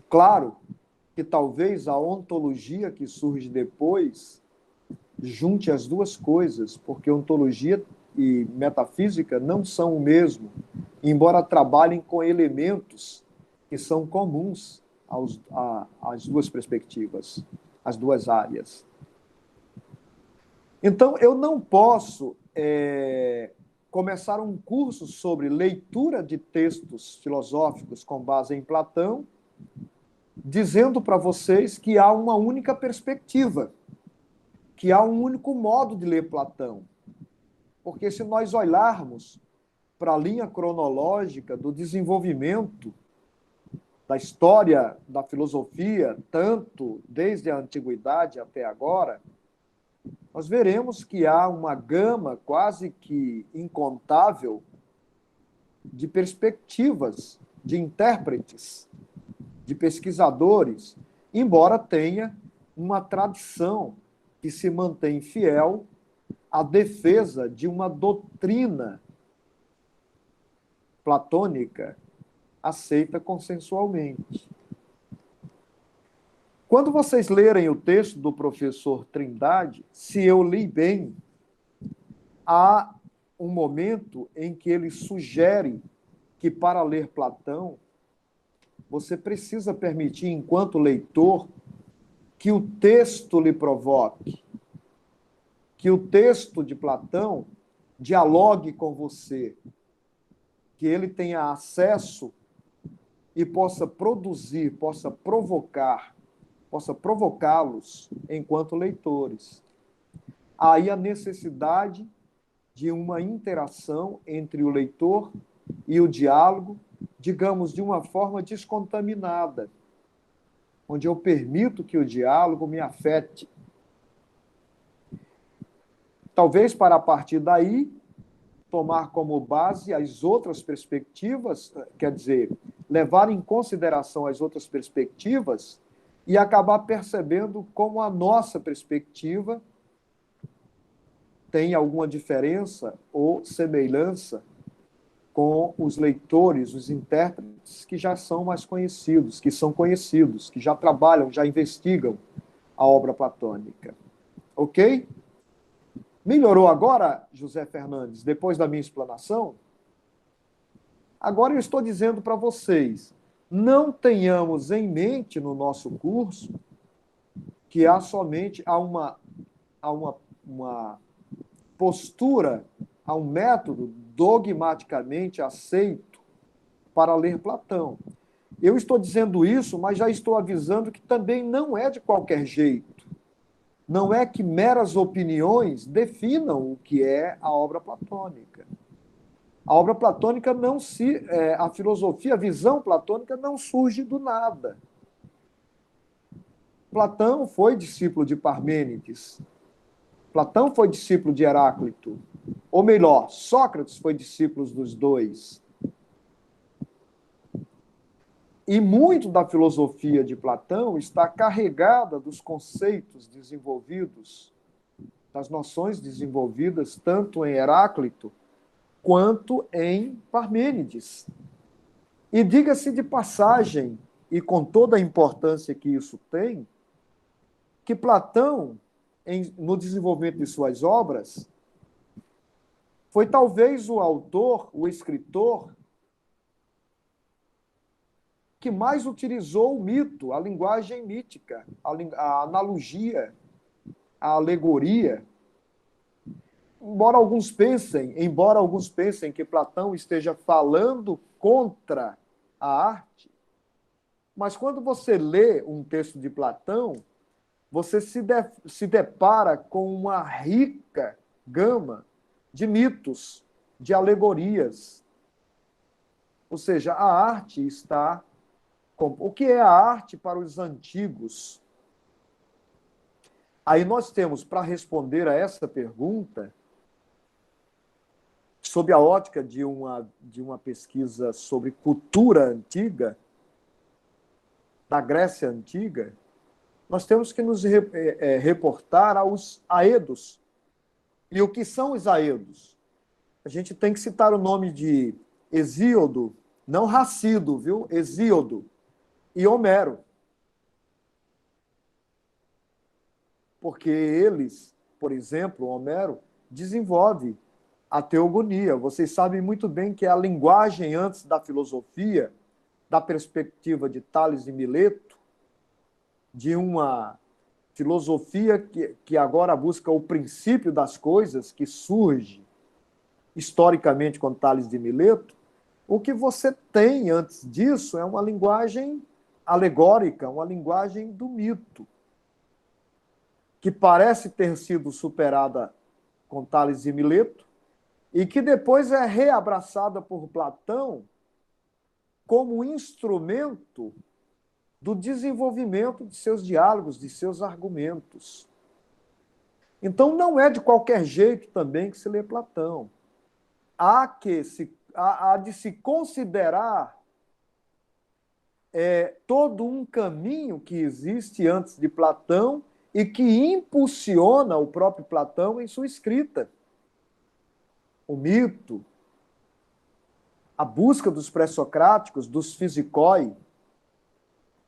Claro que talvez a ontologia que surge depois junte as duas coisas, porque ontologia e metafísica não são o mesmo, embora trabalhem com elementos que são comuns às duas perspectivas, às duas áreas. Então, eu não posso começar um curso sobre leitura de textos filosóficos com base em Platão, dizendo para vocês que há uma única perspectiva, que há um único modo de ler Platão. Porque se nós olharmos para a linha cronológica do desenvolvimento da história da filosofia, tanto desde a antiguidade até agora, nós veremos que há uma gama quase que incontável de perspectivas, de intérpretes, de pesquisadores, embora tenha uma tradição que se mantém fiel à defesa de uma doutrina platônica aceita consensualmente. Quando vocês lerem o texto do professor Trindade, se eu li bem, há um momento em que ele sugere que, para ler Platão, você precisa permitir, enquanto leitor, que o texto lhe provoque, que o texto de Platão dialogue com você, que ele tenha acesso e possa produzir, possa provocá-los enquanto leitores. Aí a necessidade de uma interação entre o leitor e o diálogo, digamos, de uma forma descontaminada, onde eu permito que o diálogo me afete. Talvez, para a partir daí, tomar como base as outras perspectivas, quer dizer, levar em consideração as outras perspectivas e acabar percebendo como a nossa perspectiva tem alguma diferença ou semelhança com os leitores, os intérpretes que já são mais conhecidos, que são conhecidos, que já trabalham, já investigam a obra platônica. Ok? Melhorou agora, José Fernandes, depois da minha explanação? Agora eu estou dizendo para vocês, não tenhamos em mente no nosso curso que há uma postura, há um método dogmaticamente aceito para ler Platão. Eu estou dizendo isso, mas já estou avisando que também não é de qualquer jeito. Não é que meras opiniões definam o que é a obra platônica. A obra platônica não se... a filosofia, a visão platônica não surge do nada. Platão foi discípulo de Parmênides. Platão foi discípulo de Heráclito. Ou melhor, Sócrates foi discípulo dos dois. E muito da filosofia de Platão está carregada dos conceitos desenvolvidos, das noções desenvolvidas tanto em Heráclito quanto em Parmênides. E diga-se de passagem, e com toda a importância que isso tem, que Platão, no desenvolvimento de suas obras, foi talvez o autor, o escritor, que mais utilizou o mito, a linguagem mítica, a analogia, a alegoria. Embora alguns pensem que Platão esteja falando contra a arte, mas quando você lê um texto de Platão, você se depara com uma rica gama de mitos, de alegorias. Ou seja, a arte está... O que é a arte para os antigos? Aí nós temos, para responder a essa pergunta, sob a ótica de uma pesquisa sobre cultura antiga, da Grécia Antiga, nós temos que nos reportar aos aedos. E o que são os aedos? A gente tem que citar o nome de Hesíodo, não Racído, viu? Hesíodo. E Homero. Porque eles, por exemplo, Homero, desenvolve a teogonia. Vocês sabem muito bem que é a linguagem antes da filosofia, da perspectiva de Tales de Mileto, de uma filosofia que agora busca o princípio das coisas, que surge historicamente com Tales de Mileto. O que você tem antes disso é uma linguagem alegórica, uma linguagem do mito, que parece ter sido superada com Tales de Mileto e que depois é reabraçada por Platão como instrumento do desenvolvimento de seus diálogos, de seus argumentos. Então, não é de qualquer jeito também que se lê Platão. Há de se considerar todo um caminho que existe antes de Platão e que impulsiona o próprio Platão em sua escrita. O mito, a busca dos pré-socráticos, dos fisikoi,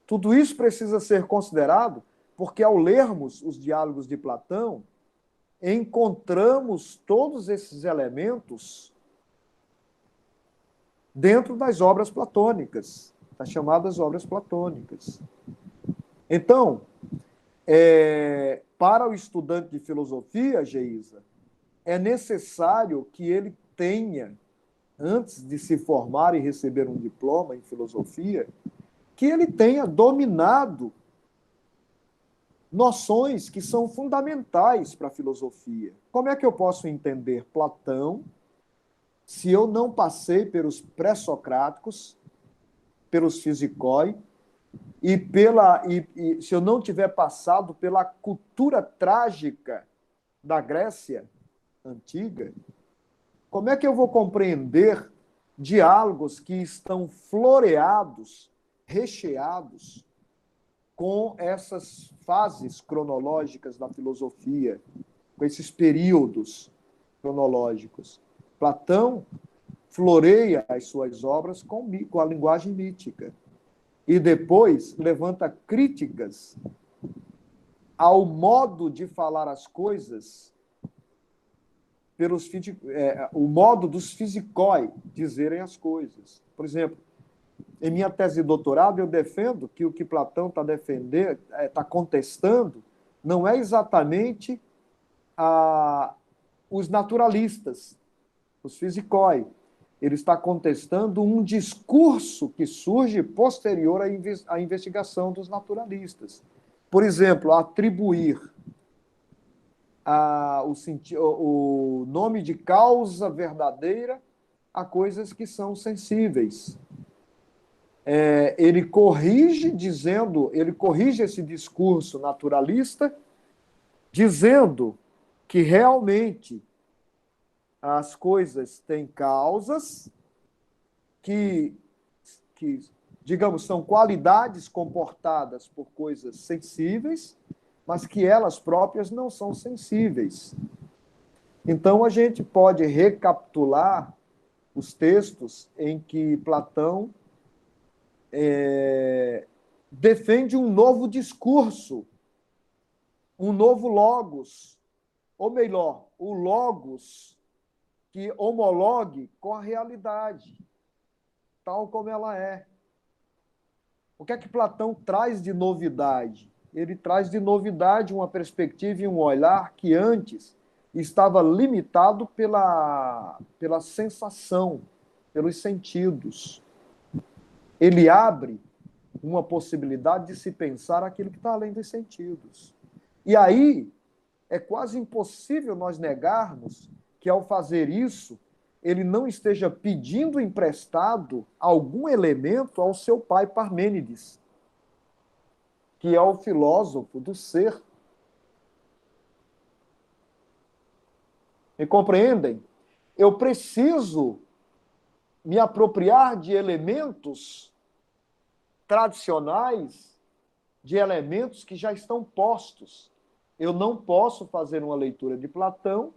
tudo isso precisa ser considerado, porque ao lermos os diálogos de Platão, encontramos todos esses elementos dentro das obras platônicas, das chamadas obras platônicas. Então, para o estudante de filosofia, Geisa, é necessário que ele tenha, antes de se formar e receber um diploma em filosofia, que ele tenha dominado noções que são fundamentais para a filosofia. Como é que eu posso entender Platão se eu não passei pelos pré-socráticos, pelos fisikoi, e se eu não tiver passado pela cultura trágica da Grécia Antiga? Como é que eu vou compreender diálogos que estão floreados, recheados com essas fases cronológicas da filosofia, com esses períodos cronológicos? Platão floreia as suas obras com a linguagem mítica e depois levanta críticas ao modo de falar as coisas o modo dos físicos dizerem as coisas. Por exemplo, em minha tese de doutorado, eu defendo que o que Platão está defendendo, está contestando, não é exatamente os naturalistas, os físicos. Ele está contestando um discurso que surge posterior à investigação dos naturalistas. Por exemplo, atribuir o nome de causa verdadeira a coisas que são sensíveis. Ele corrige esse discurso naturalista, dizendo que realmente as coisas têm causas que, digamos, são qualidades comportadas por coisas sensíveis, mas que elas próprias não são sensíveis. Então, a gente pode recapitular os textos em que Platão defende um novo discurso, um novo logos, ou melhor, o logos que homologue com a realidade, tal como ela é. O que é que Platão traz de novidade? Ele traz de novidade uma perspectiva e um olhar que antes estava limitado pela sensação, pelos sentidos. Ele abre uma possibilidade de se pensar aquilo que está além dos sentidos. E aí é quase impossível nós negarmos que, ao fazer isso, ele não esteja pedindo emprestado algum elemento ao seu pai Parmênides, que é o filósofo do ser. Me compreendem? Eu preciso me apropriar de elementos tradicionais, de elementos que já estão postos. Eu não posso fazer uma leitura de Platão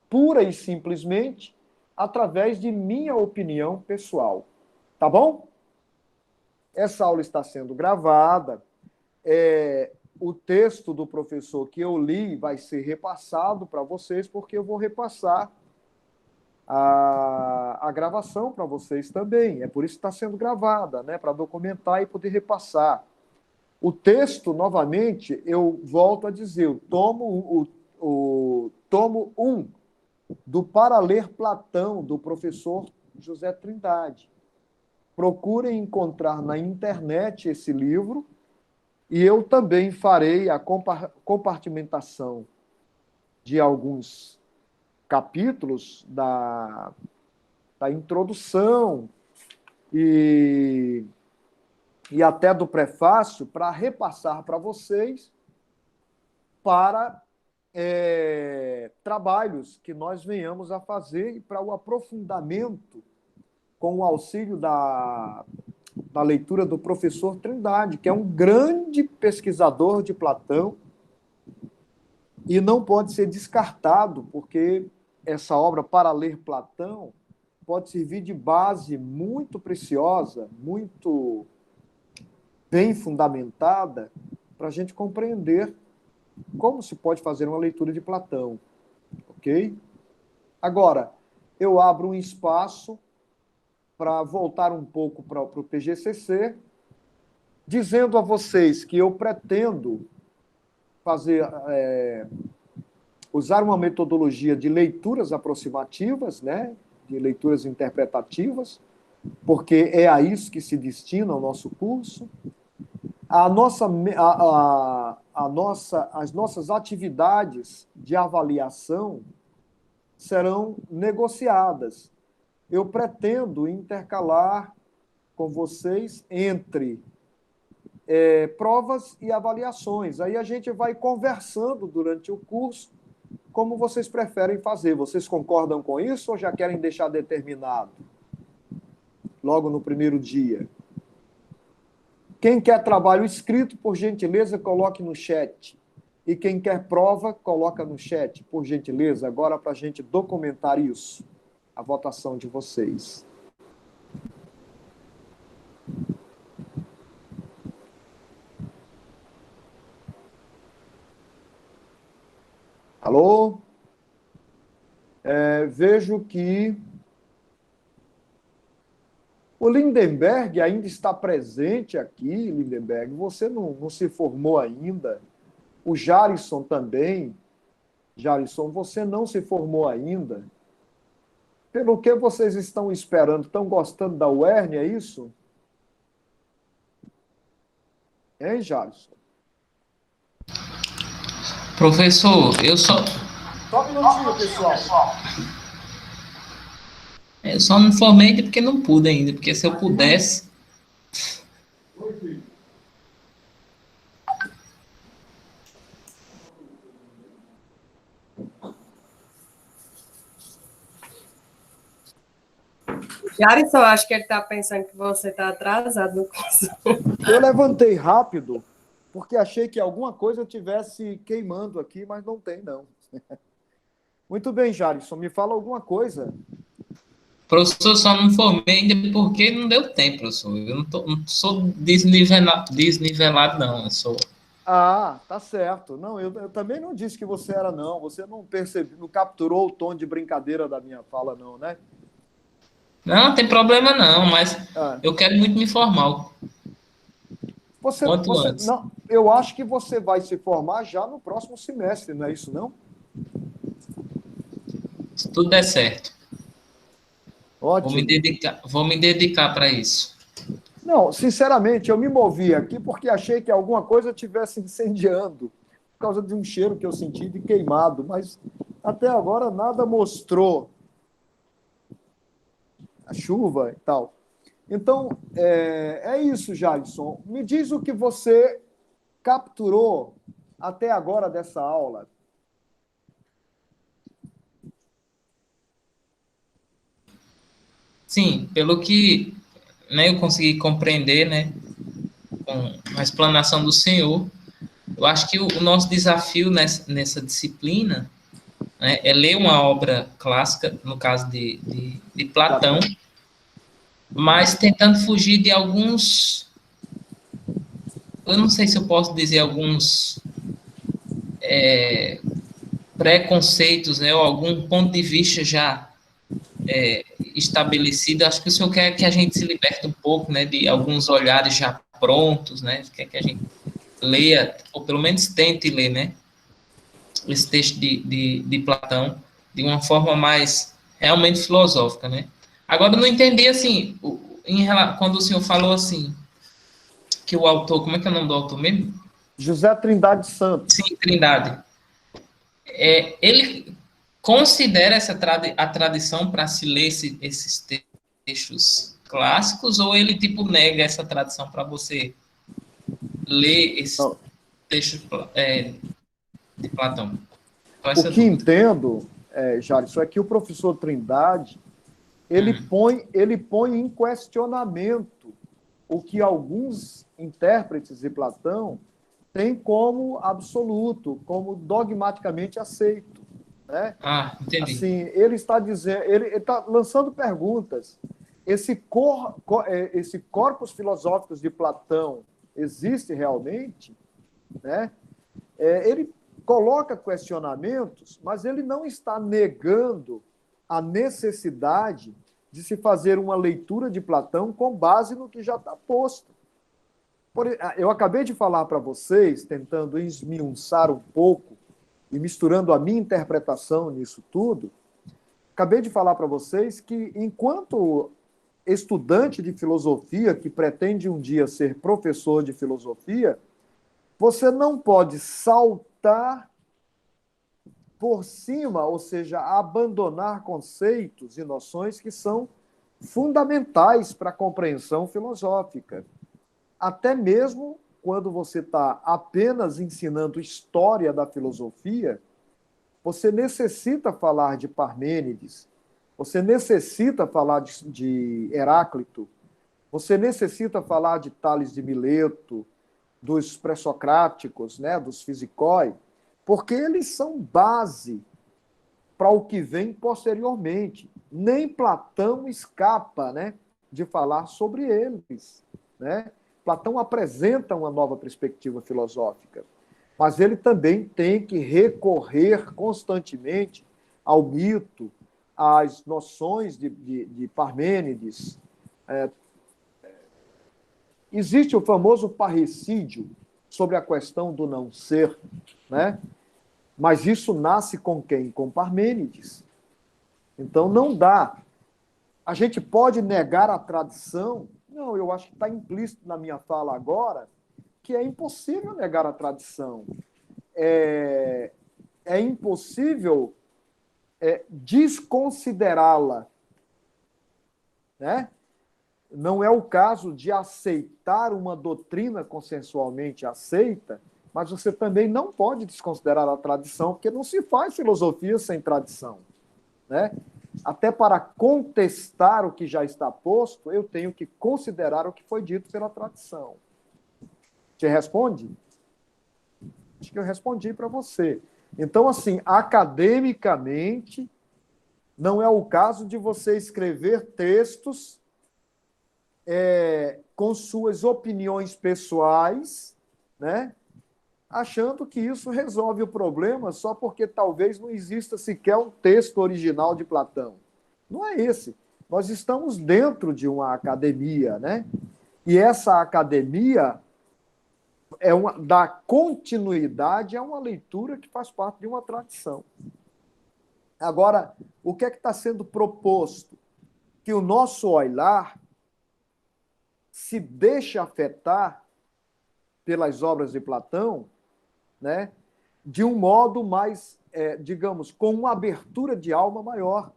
pura e simplesmente através de minha opinião pessoal. Tá bom? Essa aula está sendo gravada. O texto do professor que eu li vai ser repassado para vocês, porque eu vou repassar a gravação para vocês também. É por isso que está sendo gravada, né? Para documentar e poder repassar. O texto, novamente, eu volto a dizer, eu tomo o tomo 1 do Para Ler Platão, do professor José Trindade. Procurem encontrar na internet esse livro, e eu também farei a compartimentação de alguns capítulos da introdução e até do prefácio para repassar para vocês para trabalhos que nós venhamos a fazer e para o aprofundamento com o auxílio da leitura do professor Trindade, que é um grande pesquisador de Platão e não pode ser descartado, porque essa obra Para Ler Platão pode servir de base muito preciosa, muito bem fundamentada, para a gente compreender como se pode fazer uma leitura de Platão. Ok? Agora, eu abro um espaço para voltar um pouco para o PGCC, dizendo a vocês que eu pretendo usar uma metodologia de leituras aproximativas, né? De leituras interpretativas, porque é a isso que se destina o nosso curso. As nossas atividades de avaliação serão negociadas. Eu pretendo intercalar com vocês entre provas e avaliações. Aí a gente vai conversando durante o curso, como vocês preferem fazer. Vocês concordam com isso ou já querem deixar determinado logo no primeiro dia? Quem quer trabalho escrito, por gentileza, coloque no chat. E quem quer prova, coloca no chat, por gentileza, agora para a gente documentar isso, a votação de vocês. Alô? Vejo que o Lindenberg ainda está presente aqui, Lindenberg. Você não se formou ainda. O Jarisson também. Jarisson, você não se formou ainda. Pelo que vocês estão esperando? Estão gostando da UERN, é isso? Hein, Jarisson? Professor, eu só. Só um minutinho, pessoal. Eu só não formei porque não pude ainda, porque se eu pudesse. Jarisson, acho que ele está pensando que você está atrasado no curso. Eu levantei rápido, porque achei que alguma coisa tivesse queimando aqui, mas não tem, não. Muito bem, Jarisson, me fala alguma coisa. Professor, só não formei ainda porque não deu tempo, professor. Eu não sou desnivelado, não. Eu sou. Ah, tá certo. Não, eu também não disse que você era, não. Você não percebeu, não capturou o tom de brincadeira da minha fala, não, né? Não, tem problema não, mas eu quero muito me formar. Quanto antes. Não, eu acho que você vai se formar já no próximo semestre, não é isso, não? Se tudo der certo. Ótimo. Vou me dedicar para isso. Não, sinceramente, eu me movi aqui porque achei que alguma coisa estivesse incendiando, por causa de um cheiro que eu senti de queimado, mas até agora nada mostrou a chuva e tal. Então, é isso, Jarisson. Me diz o que você capturou até agora dessa aula. Sim, pelo que eu consegui compreender, né, com a explanação do senhor, eu acho que o nosso desafio nessa disciplina, né, é ler uma obra clássica, no caso de Platão, mas tentando fugir de alguns, eu não sei se eu posso dizer alguns preconceitos, né, ou algum ponto de vista já estabelecido. Acho que o senhor quer que a gente se liberte um pouco, né, de alguns olhares já prontos, né, quer que a gente leia, ou pelo menos tente ler, né, esse texto de Platão de uma forma mais realmente filosófica, né. Agora, eu não entendi, assim, quando o senhor falou, assim, que o autor, como é que é o nome do autor mesmo? José Trindade Santos. Sim, Trindade. Ele considera a tradição para se ler esses textos clássicos, ou ele, tipo, nega essa tradição para você ler esses textos de Platão? O que entendo, Jarisson, é que o professor Trindade ele põe em questionamento o que alguns intérpretes de Platão têm como absoluto, como dogmaticamente aceito. Né? Entendi. Assim, ele está dizendo, ele está lançando perguntas. Esse corpus filosóficos de Platão existe realmente? Né? Ele coloca questionamentos, mas ele não está negando a necessidade de se fazer uma leitura de Platão com base no que já está posto. Eu acabei de falar para vocês, tentando esmiuçar um pouco e misturando a minha interpretação nisso tudo, acabei de falar para vocês que, enquanto estudante de filosofia que pretende um dia ser professor de filosofia, você não pode saltar por cima, ou seja, abandonar conceitos e noções que são fundamentais para a compreensão filosófica. Até mesmo quando você está apenas ensinando história da filosofia, você necessita falar de Parmênides, você necessita falar de Heráclito, você necessita falar de Tales de Mileto, dos pré-socráticos, né, dos fisicói, porque eles são base para o que vem posteriormente. Nem Platão escapa, né, de falar sobre eles. Né? Platão apresenta uma nova perspectiva filosófica, mas ele também tem que recorrer constantemente ao mito, às noções de Parmênides. Existe o famoso parricídio sobre a questão do não ser, né? Mas isso nasce com quem? Com Parmênides. Então, não dá. A gente pode negar a tradição? Não, eu acho que está implícito na minha fala agora que é impossível negar a tradição. É impossível desconsiderá-la, né? Não é o caso de aceitar uma doutrina consensualmente aceita, mas você também não pode desconsiderar a tradição, porque não se faz filosofia sem tradição, né? Até para contestar o que já está posto, eu tenho que considerar o que foi dito pela tradição. Te responde? Acho que eu respondi para você. Então, assim, academicamente, não é o caso de você escrever textos com suas opiniões pessoais, né? Achando que isso resolve o problema só porque talvez não exista sequer um texto original de Platão. Não é esse. Nós estamos dentro de uma academia, né? E essa academia dá continuidade a uma leitura que faz parte de uma tradição. Agora, o que é que está sendo proposto? Que o nosso olhar se deixe afetar pelas obras de Platão, né, de um modo mais, digamos, com uma abertura de alma maior,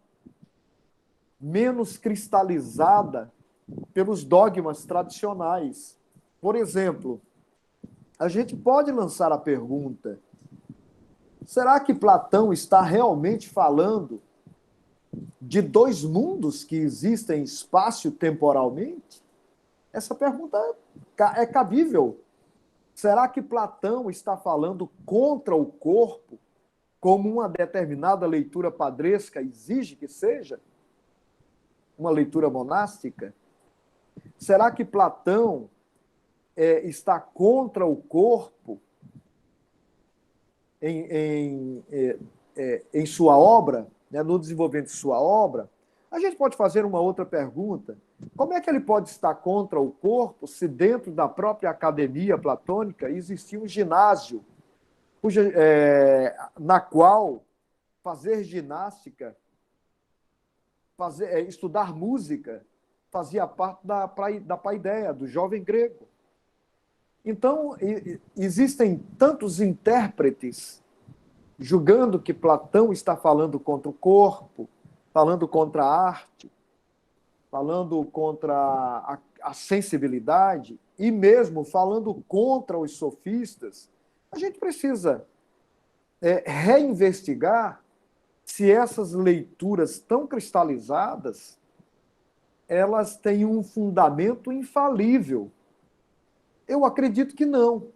menos cristalizada pelos dogmas tradicionais. Por exemplo, a gente pode lançar a pergunta: será que Platão está realmente falando de dois mundos que existem espaço-temporalmente? Essa pergunta é cabível. Será que Platão está falando contra o corpo, como uma determinada leitura padresca exige que seja? Uma leitura monástica? Será que Platão está contra o corpo em sua obra, né, no desenvolvimento de sua obra? A gente pode fazer uma outra pergunta. Como é que ele pode estar contra o corpo se dentro da própria academia platônica existia um ginásio na qual fazer ginástica, estudar música, fazia parte da paideia, do jovem grego? Então, existem tantos intérpretes julgando que Platão está falando contra o corpo, falando contra a arte, falando contra a sensibilidade e mesmo falando contra os sofistas. A gente precisa reinvestigar se essas leituras tão cristalizadas elas têm um fundamento infalível. Eu acredito que não.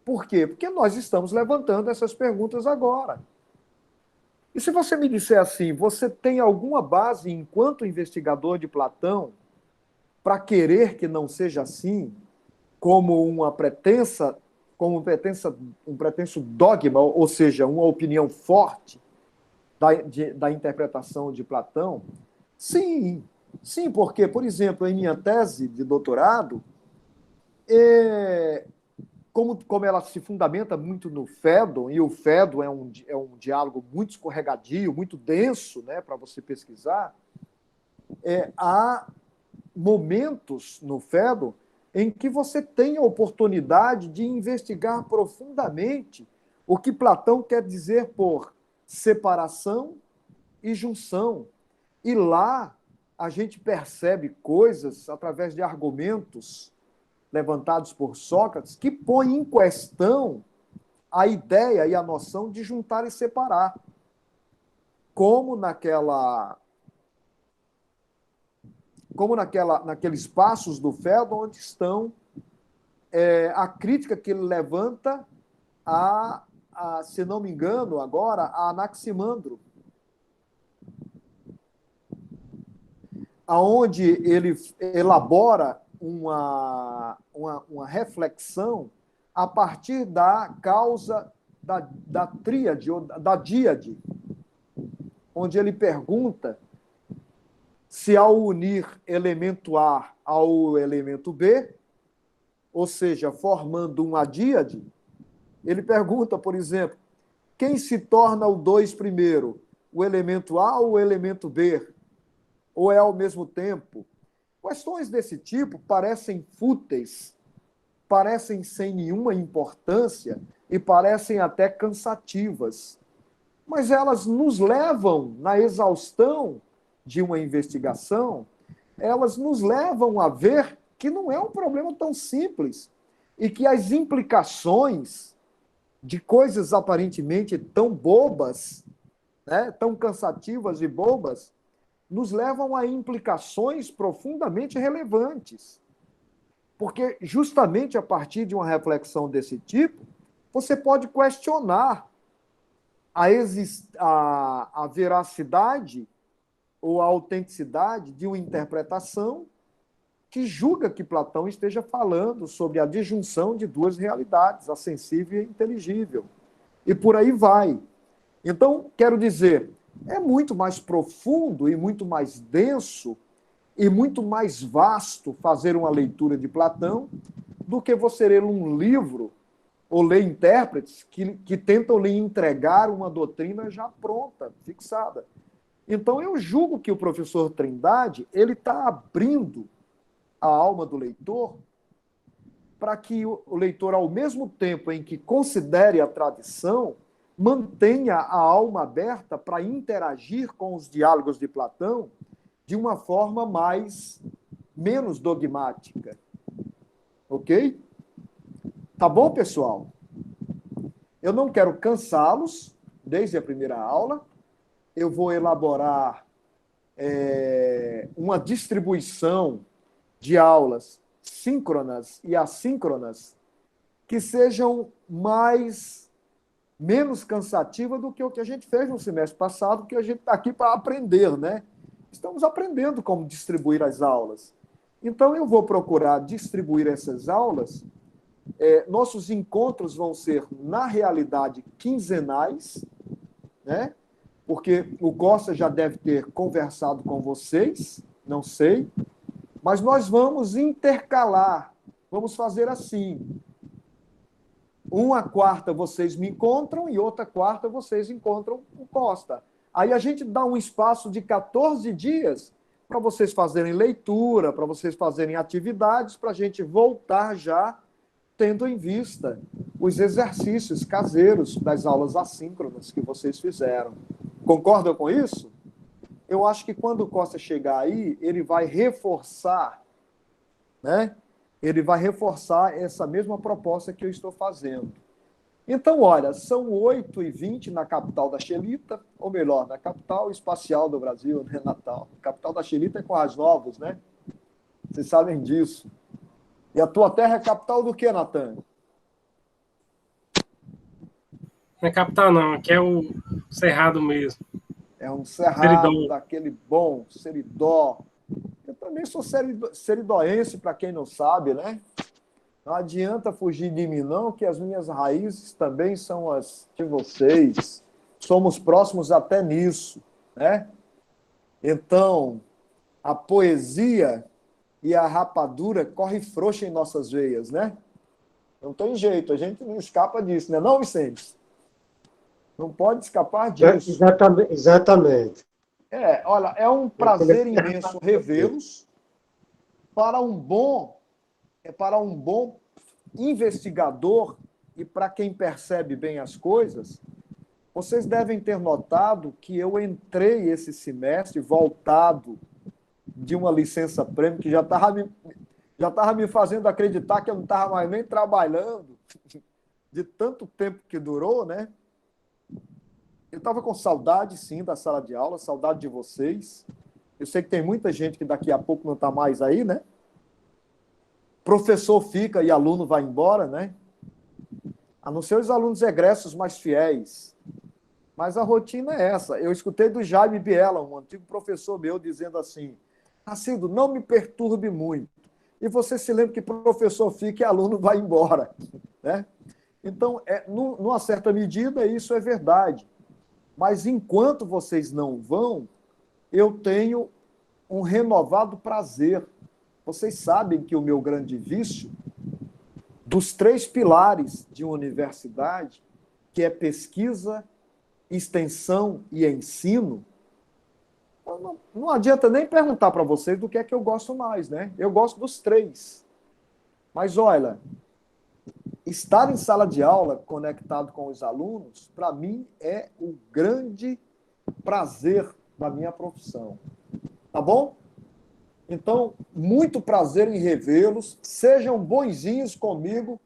Por quê? Porque nós estamos levantando essas perguntas agora. E se você me disser assim, você tem alguma base, enquanto investigador de Platão, para querer que não seja assim, como um pretenso dogma, ou seja, uma opinião forte da interpretação de Platão? Sim, porque, por exemplo, em minha tese de doutorado, como ela se fundamenta muito no Phaedon, e o Phaedon é um diálogo muito escorregadio, muito denso, né, para você pesquisar, há momentos no Phaedon em que você tem a oportunidade de investigar profundamente o que Platão quer dizer por separação e junção. E lá a gente percebe coisas através de argumentos levantados por Sócrates, que põe em questão a ideia e a noção de juntar e separar. Como naqueles passos do Phaedon onde estão a crítica que ele levanta se não me engano, agora, a Anaximandro, aonde ele elabora uma reflexão a partir da causa da tríade, ou da díade, onde ele pergunta se ao unir elemento A ao elemento B, ou seja, formando um adíade, ele pergunta, por exemplo, quem se torna o 2 primeiro, o elemento A ou o elemento B? Ou é ao mesmo tempo? Questões desse tipo parecem fúteis, parecem sem nenhuma importância e parecem até cansativas, mas elas nos levam, na exaustão de uma investigação, elas nos levam a ver que não é um problema tão simples e que as implicações de coisas aparentemente tão bobas, né, tão cansativas e bobas, nos levam a implicações profundamente relevantes. Porque justamente a partir de uma reflexão desse tipo, você pode questionar a veracidade ou a autenticidade de uma interpretação que julga que Platão esteja falando sobre a disjunção de duas realidades, a sensível e a inteligível. E por aí vai. Então, quero dizer, é muito mais profundo e muito mais denso e muito mais vasto fazer uma leitura de Platão do que você ler um livro ou ler intérpretes que tentam lhe entregar uma doutrina já pronta, fixada. Então, eu julgo que o professor Trindade ele está abrindo a alma do leitor para que o leitor, ao mesmo tempo em que considere a tradição, mantenha a alma aberta para interagir com os diálogos de Platão de uma forma menos dogmática. Ok? Tá bom, pessoal? Eu não quero cansá-los desde a primeira aula. Eu vou elaborar uma distribuição de aulas síncronas e assíncronas que sejam menos cansativas do que o que a gente fez no semestre passado, porque a gente está aqui para aprender, né? Estamos aprendendo como distribuir as aulas. Então, eu vou procurar distribuir essas aulas. Nossos encontros vão ser, na realidade, quinzenais, né? Porque o Costa já deve ter conversado com vocês, não sei, mas nós vamos intercalar, vamos fazer assim. Uma quarta vocês me encontram e outra quarta vocês encontram o Costa. Aí a gente dá um espaço de 14 dias para vocês fazerem leitura, para vocês fazerem atividades, para a gente voltar já tendo em vista os exercícios caseiros das aulas assíncronas que vocês fizeram. Concordam com isso? Eu acho que quando o Costa chegar aí, ele vai reforçar, né? Ele vai reforçar essa mesma proposta que eu estou fazendo. Então, olha, são 8h20 na capital da Xelita, ou melhor, na capital espacial do Brasil, né, Natal. A capital da Xelita é Currais Novos, né? Vocês sabem disso. E a tua terra é capital do quê, Natan? Não é capital, não. Aqui é o Cerrado mesmo. É um cerrado Seridó. Daquele bom, Seridó. Eu também sou seridóense, para quem não sabe, né? Não adianta fugir de mim, não, que as minhas raízes também são as de vocês. Somos próximos até nisso, né? Então, a poesia e a rapadura correm frouxa em nossas veias, né? Não tem jeito, a gente não escapa disso, né, não, Vicente? Não pode escapar disso. Exatamente. Olha, é um prazer imenso revê-los. Para um bom investigador e para quem percebe bem as coisas, vocês devem ter notado que eu entrei esse semestre voltado de uma licença-prêmio que já estava me fazendo acreditar que eu não estava mais nem trabalhando, de tanto tempo que durou, né? Eu estava com saudade, sim, da sala de aula, saudade de vocês. Eu sei que tem muita gente que daqui a pouco não está mais aí, né? Professor fica e aluno vai embora, né? A não ser os alunos egressos mais fiéis. Mas a rotina é essa. Eu escutei do Jaime Biela, um antigo professor meu, dizendo assim: Racido, não me perturbe muito. E você se lembra que professor fica e aluno vai embora, né? Então, numa certa medida, isso é verdade. Mas enquanto vocês não vão, eu tenho um renovado prazer. Vocês sabem que o meu grande vício, dos 3 pilares de uma universidade, que é pesquisa, extensão e ensino, não adianta nem perguntar para vocês do que é que eu gosto mais, né? Eu gosto dos 3. Mas olha, estar em sala de aula conectado com os alunos, para mim, é o grande prazer da minha profissão. Tá bom? Então, muito prazer em revê-los. Sejam bonzinhos comigo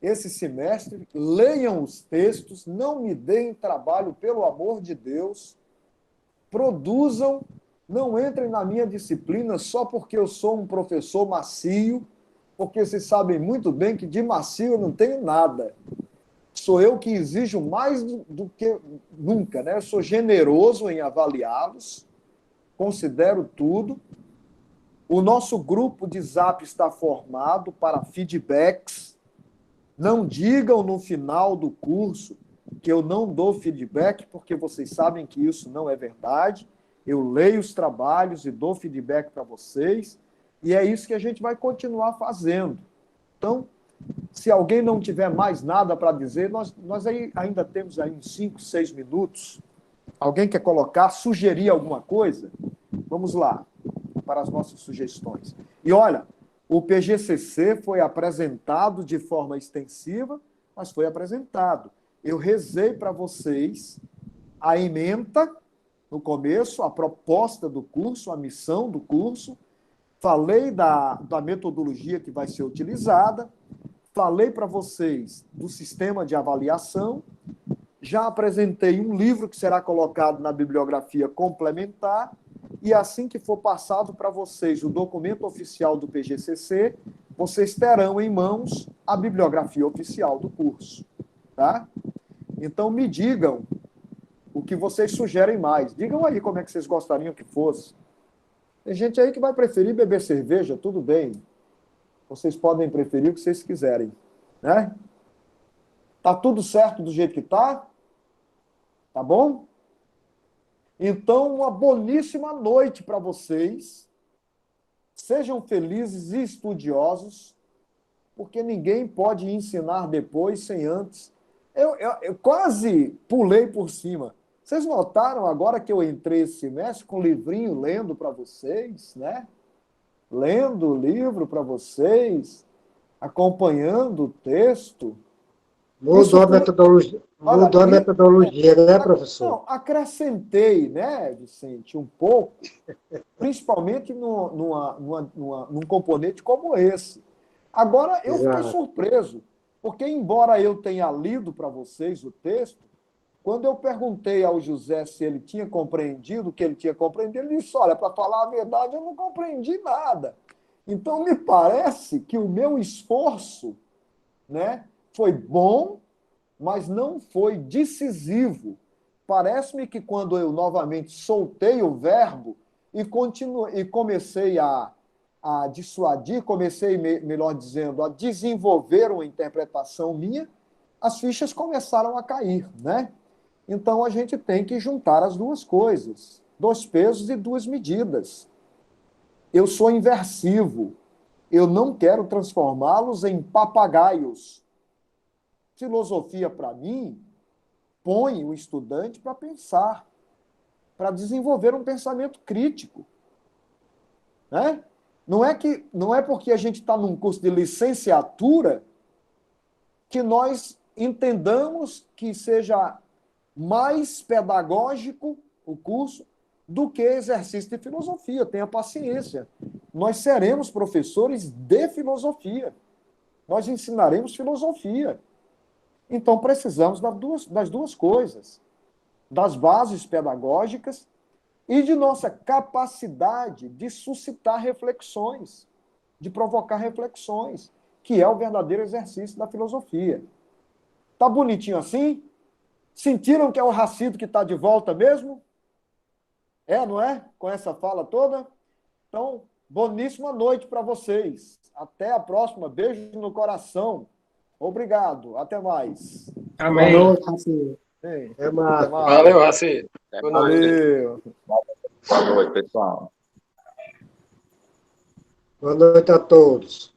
esse semestre. Leiam os textos. Não me deem trabalho, pelo amor de Deus. Produzam. Não entrem na minha disciplina só porque eu sou um professor macio, porque vocês sabem muito bem que de macio eu não tenho nada. Sou eu que exijo mais do que nunca, né? Eu sou generoso em avaliá-los, considero tudo. O nosso grupo de Zap está formado para feedbacks. Não digam no final do curso que eu não dou feedback, porque vocês sabem que isso não é verdade. Eu leio os trabalhos e dou feedback para vocês, e é isso que a gente vai continuar fazendo. Então, se alguém não tiver mais nada para dizer, nós ainda temos aí uns 5, 6 minutos. Alguém quer colocar, sugerir alguma coisa? Vamos lá, para as nossas sugestões. E olha, o PGCC foi apresentado de forma extensiva, mas foi apresentado. Eu rezei para vocês a ementa, no começo, a proposta do curso, a missão do curso, falei da metodologia que vai ser utilizada, falei para vocês do sistema de avaliação, já apresentei um livro que será colocado na bibliografia complementar, e assim que for passado para vocês o documento oficial do PGCC, vocês terão em mãos a bibliografia oficial do curso. Tá? Então, me digam o que vocês sugerem mais. Digam aí como é que vocês gostariam que fosse. Tem gente aí que vai preferir beber cerveja, tudo bem. Vocês podem preferir o que vocês quiserem. Né? Tá tudo certo do jeito que tá? Tá bom? Então, uma boníssima noite para vocês. Sejam felizes e estudiosos, porque ninguém pode ensinar depois sem antes. Eu quase pulei por cima. Vocês notaram agora que eu entrei esse semestre com o livrinho lendo para vocês, né? Lendo o livro para vocês, acompanhando o texto. Mudou a metodologia, a metodologia, né, professor? Não, acrescentei, né, Vicente, um pouco, principalmente num componente como esse. Agora, eu fiquei surpreso, porque embora eu tenha lido para vocês o texto, quando eu perguntei ao José se ele tinha compreendido o que ele tinha compreendido, ele disse, olha, para falar a verdade, eu não compreendi nada. Então, me parece que o meu esforço, né, foi bom, mas não foi decisivo. Parece-me que quando eu novamente soltei o verbo e comecei a dissuadir, melhor dizendo, a desenvolver uma interpretação minha, as fichas começaram a cair, né? Então, a gente tem que juntar as duas coisas, 2 pesos e 2 medidas. Eu sou inversivo, eu não quero transformá-los em papagaios. Filosofia, para mim, põe o estudante para pensar, para desenvolver um pensamento crítico. Né? Não é porque a gente está num curso de licenciatura que nós entendamos que seja mais pedagógico o curso do que exercício de filosofia. Tenha paciência. Nós seremos professores de filosofia. Nós ensinaremos filosofia. Então, precisamos das duas coisas. Das bases pedagógicas e de nossa capacidade de suscitar reflexões, de provocar reflexões, que é o verdadeiro exercício da filosofia. Tá bonitinho assim? Sentiram que é o Racito que está de volta mesmo? É, não é? Com essa fala toda? Então, boníssima noite para vocês. Até a próxima. Beijo no coração. Obrigado. Até mais. Amém. Boa noite, Racito. É massa. Valeu, Raci. Boa noite. Valeu. Boa noite, pessoal. Boa noite a todos.